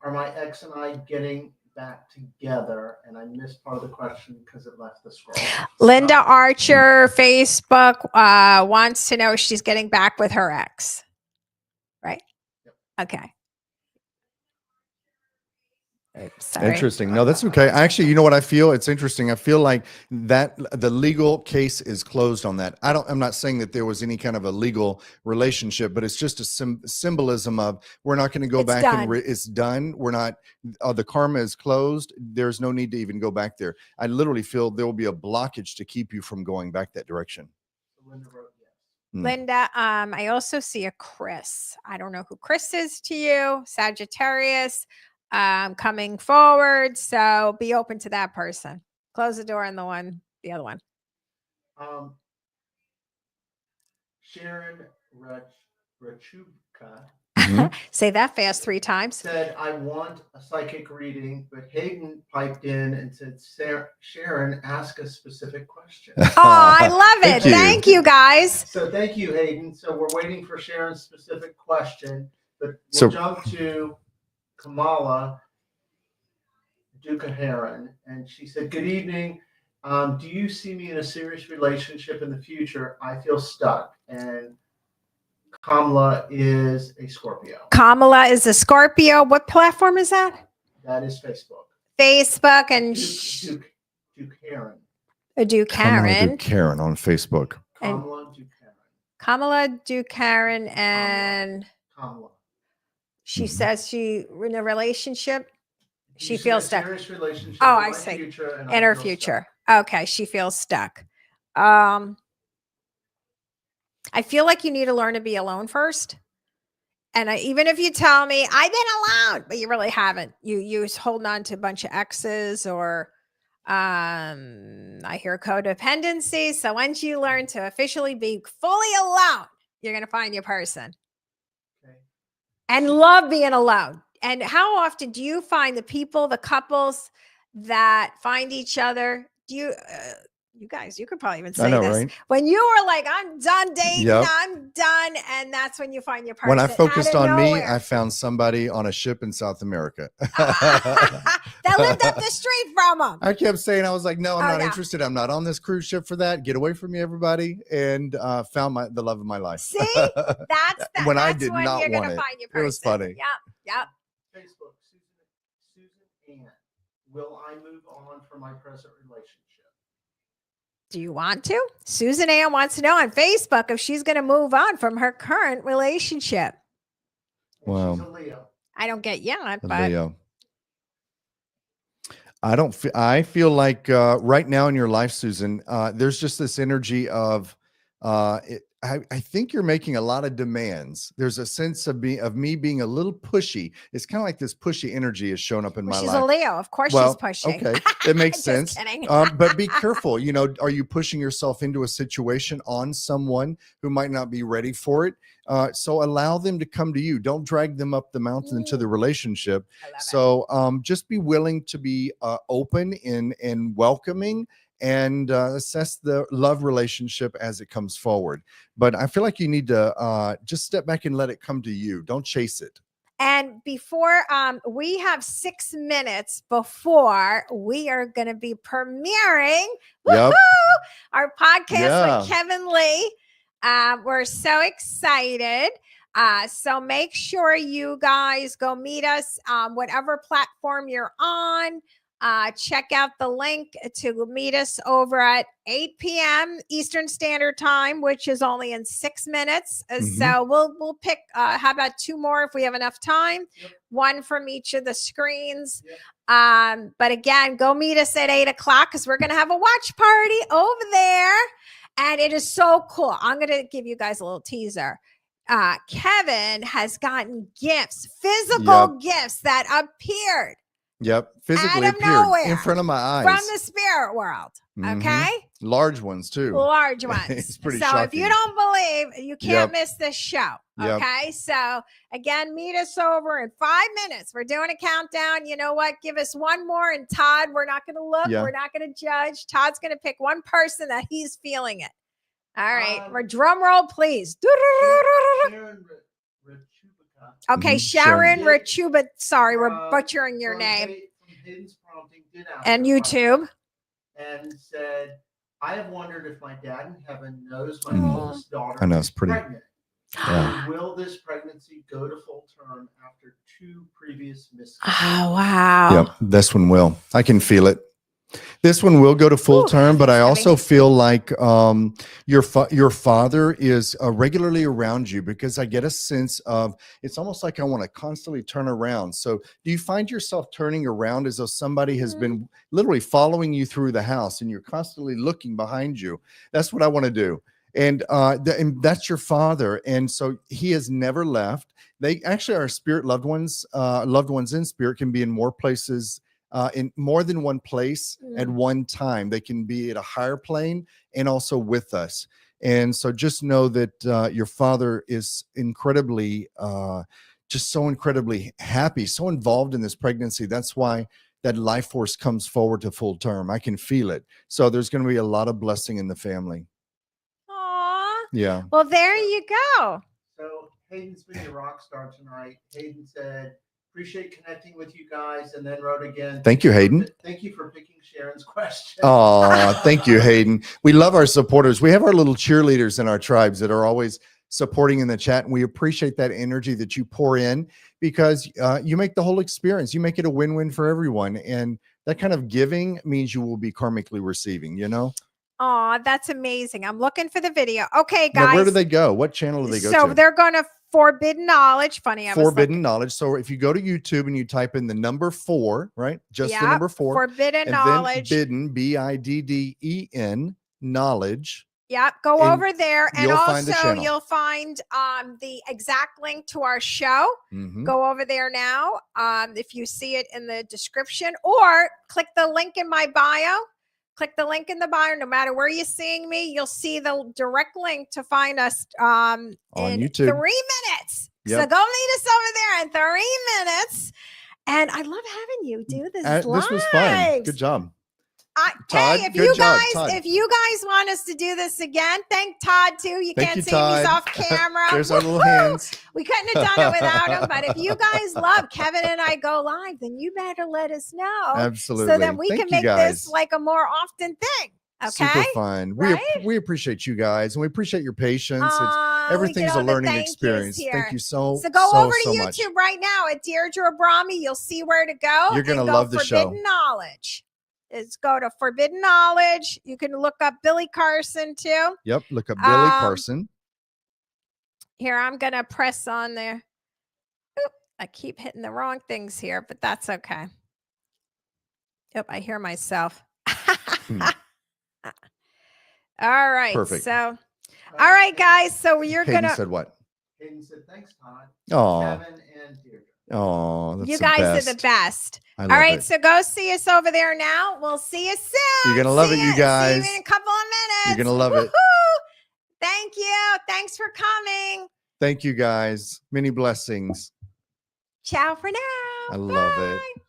S3: are my ex and I getting back together? And I missed part of the question because it left the scroll.
S1: Linda Archer, Facebook, wants to know if she's getting back with her ex. Right?
S3: Yep.
S1: Okay. Oops, sorry.
S2: Interesting. No, that's okay. Actually, you know what I feel? It's interesting. I feel like that the legal case is closed on that. I'm not saying that there was any kind of a legal relationship, but it's just a symbolism of we're not going to go
S1: It's
S2: back
S1: done.
S2: and it's done. We're not, the karma is closed. There's no need to even go back there. I literally feel there will be a blockage to keep you from going back that direction.
S3: Linda wrote yes.
S1: Linda, I also see a Chris. I don't know who Chris is to you, Sagittarius, coming forward. So be open to that person. Close the door on the other one.
S3: Sharon Rachubka
S2: Mhm.
S1: Say that fast 3 times.
S3: said, I want a psychic reading, but Hayden piped in and said, Sharon, ask a specific question.
S1: Oh, I love it.
S2: Thank you.
S1: Thank you, guys.
S3: So thank you, Hayden. So we're waiting for Sharon's specific question, but we'll
S2: So-
S3: jump to Kamala. Duca Heron, and she said, "Good evening. Do you see me in a serious relationship in the future? I feel stuck." And Kamala is a Scorpio.
S1: Kamala is a Scorpio. What platform is that?
S3: That is Facebook.
S1: Facebook and
S3: Duke Heron.
S1: Duke
S2: Kamala
S1: Karen.
S2: Duke Karen on Facebook.
S1: And-
S3: Kamala Duke Heron.
S1: Kamala Duke Karen, and
S3: Kamala.
S1: she
S2: Mhm.
S1: says she in a relationship.
S3: Do
S1: She
S3: you see
S1: feels
S3: a
S1: stuck.
S3: serious relationship
S1: Oh,
S3: in
S1: I
S3: my
S1: see.
S3: future, and
S1: In
S3: I
S1: her
S3: feel
S1: future.
S3: stuck.
S1: Okay, she feels stuck. I feel like you need to learn to be alone first. And even if you tell me I've been alone, but you really haven't, you holding on to a bunch of exes, or I hear codependency. So once you learn to officially be fully alone, you're gonna find your person
S3: Okay.
S1: and love being alone. And how often do you find the couples that find each other? Do you guys, you could probably even say
S2: I know,
S1: this.
S2: right?
S1: When you were like, I'm done dating,
S2: Yep.
S1: I'm done. And that's when you find your person.
S2: When I focused
S1: out of
S2: on me,
S1: nowhere.
S2: I found somebody on a ship in South America.
S1: that lived up the street from them.
S2: I kept saying, I was like, no, I'm
S1: Oh,
S2: not
S1: yeah.
S2: interested. I'm not on this cruise ship for that. Get away from me, everybody. And found the love of my life.
S1: See? That's
S2: When I
S1: that's
S2: did
S1: when
S2: not
S1: you're
S2: want
S1: gonna
S2: it.
S1: find your person.
S2: It was funny.
S1: Yep.
S3: Facebook, Susan Ann. Will I move on from my present relationship?
S1: Do you want to? Susan Ann wants to know on Facebook if she's going to move on from her current relationship.
S3: And
S2: Wow.
S3: She's a Leo.
S1: I don't get yet,
S2: A
S1: but
S2: Leo. I feel like right now in your life, Susan, there's just this energy of I think you're making a lot of demands. There's a sense of me being a little pushy. It's kind of like this pushy energy is showing up in my
S1: she's
S2: life.
S1: a Leo. Of course
S2: Well,
S1: she's pushing.
S2: okay, it makes
S1: Just
S2: sense.
S1: kidding.
S2: But be careful. You know, are you pushing yourself into a situation on someone who might not be ready for it? So allow them to come to you. Don't drag them up the mountain into the relationship.
S1: I love it.
S2: So just be willing to be open and welcoming, and assess the love relationship as it comes forward. But I feel like you need to just step back and let it come to you. Don't chase it.
S1: And before we have 6 minutes before we are going to be premiering
S2: Yep.
S1: our podcast
S2: Yeah.
S1: with Kevin Lee. We're so excited. So make sure you guys go meet us on whatever platform you're on. Check out the link to meet us over at 8 p.m. Eastern Standard Time, which is only in 6 minutes. So we'll pick. How about 2 more if we have enough time?
S3: Yep.
S1: 1 from each of the screens.
S3: Yep.
S1: But again, go meet us at 8 o'clock because we're going to have a watch party over there, and it is so cool. I'm going to give you guys a little teaser. Kevin has gotten gifts, physical gifts that appeared.
S2: Yep. Physically
S1: Out of
S2: appeared
S1: nowhere.
S2: in front of my eyes.
S1: From the spirit world.
S2: Mhm.
S1: Okay.
S2: Large ones too.
S1: Large ones.
S2: It's pretty
S1: so if
S2: shocking.
S1: you don't believe, you can't
S2: Yep.
S1: miss this show.
S2: Yep.
S1: Okay. So again, meet us over in 5 minutes. We're doing a countdown. You know what? Give us 1 more. And Todd, we're not going to look.
S2: Yeah.
S1: We're not going to judge. Todd's going to pick 1 person that he's feeling it. All right.
S3: Um,
S1: We're drum roll, please.
S3: Sharon Rachubica.
S1: Okay.
S2: Mhm.
S1: Sharon
S3: Sharon.
S1: Rachuba. Sorry, we're
S3: From-
S1: butchering your
S3: from
S1: name.
S3: From Hayden's Prompting did ask
S1: And
S3: a
S1: YouTube.
S3: question and said, I have wondered if my dad in heaven knows my
S2: Mhm.
S3: oldest daughter
S2: I know,
S3: is
S2: it's pretty-
S3: pregnant.
S2: Yeah.
S3: And will this pregnancy go to full term after 2 previous miscarriages?
S1: Oh, wow.
S2: Yep. This one will. I can feel it. This one will go to full
S1: Ooh,
S2: term, but I
S1: heavy.
S2: also feel like your father is regularly around you, because I get a sense of, it's almost like I want to constantly turn around. So do you find yourself turning around as though somebody has been literally following you through the house and you're constantly looking behind you? That's what I want to do. And that's your father. And so he has never left. They actually are spirit loved ones in spirit can be in more places, in more than one place at one time. They can be at a higher plane and also with us. And so just know that your father is incredibly, just so incredibly happy, so involved in this pregnancy. That's why that life force comes forward to full term. I can feel it. So there's going to be a lot of blessing in the family.
S1: Aw.
S2: Yeah.
S1: Well, there you go.
S3: So Hayden's been your rock star tonight. Hayden said, appreciate connecting with you guys. And then Rhoda again.
S2: Thank you, Hayden.
S3: Thank you for picking Sharon's question.
S2: Oh, thank you, Hayden. We love our supporters. We have our little cheerleaders in our tribes that are always supporting in the chat, and we appreciate that energy that you pour in, because you make the whole experience, you make it a win-win for everyone, and that kind of giving means you will be karmically receiving, you know.
S1: Oh, that's amazing. I'm looking for the video. Okay,
S2: Now,
S1: guys.
S2: where do they go? What channel do they go
S1: So
S2: to?
S1: they're going to Forbidden Knowledge. Funny, I was
S2: Forbidden
S1: looking.
S2: Knowledge. So if you go to YouTube and you type in the number 4, right, just the
S1: Yep,
S2: number 4,
S1: Forbidden
S2: and
S1: Knowledge.
S2: then Bidden, Bidden knowledge.
S1: Yep, go
S2: and
S1: over there, and
S2: you'll find the
S1: also
S2: channel.
S1: you'll find the exact link to our show.
S2: Mhm.
S1: Go over there now. If you see it in the description, or click the link in my bio. Click the link in the bio. No matter where you're seeing me, you'll see the direct link to find us
S2: On
S1: in
S2: YouTube.
S1: 3 minutes. So
S2: Yep.
S1: go meet us over there in 3 minutes. And I love having you do this live.
S2: This was fun. Good job. Todd,
S1: Hey, if
S2: good
S1: you
S2: job,
S1: guys,
S2: Todd.
S1: if you guys want us to do this again, thank Todd too. You
S2: Thank
S1: can't
S2: you,
S1: see him; he's
S2: Todd.
S1: off camera.
S2: There's our little
S1: Woohoo!
S2: hands.
S1: We couldn't have done it without him. But if you guys love Kevin and I go live, then you better let us know.
S2: Absolutely.
S1: So then we
S2: Thank
S1: can
S2: you
S1: make
S2: guys.
S1: this like a more often thing. Okay.
S2: Super fun.
S1: Right?
S2: We appreciate you guys, and we appreciate your patience.
S1: Aw, we
S2: Everything's
S1: get
S2: a
S1: all the
S2: learning
S1: thank yous
S2: experience.
S1: here.
S2: Thank you so
S1: So go over to
S2: so
S1: YouTube
S2: much.
S1: right now at Deirdre Brahmi. You'll see where to go.
S2: You're gonna
S1: and go
S2: love the show.
S1: Forbidden Knowledge. It's go to Forbidden Knowledge. You can look up Billy Carson too.
S2: Yep. Look up Billy Carson.
S1: Here, I'm gonna press on there. Oop, I keep hitting the wrong things here, but that's okay. Yep, I hear myself. All right.
S2: Perfect.
S1: So, all right, guys. So you're
S2: Hayden
S1: gonna.
S2: said what?
S3: Hayden said, thanks, Todd.
S2: Oh,
S3: Kevin and Deirdre.
S2: oh, that's
S1: You
S2: the
S1: guys
S2: best.
S1: are the best.
S2: I
S1: All
S2: love
S1: right,
S2: it.
S1: so go see us over there now. We'll see you soon.
S2: You're gonna love
S1: See
S2: it, you
S1: ya.
S2: guys.
S1: See you in a couple of minutes.
S2: You're gonna love it.
S1: Woohoo! Thank you. Thanks for coming.
S2: Thank you, guys. Many blessings.
S1: Ciao for now.
S2: I love it.
S1: Bye.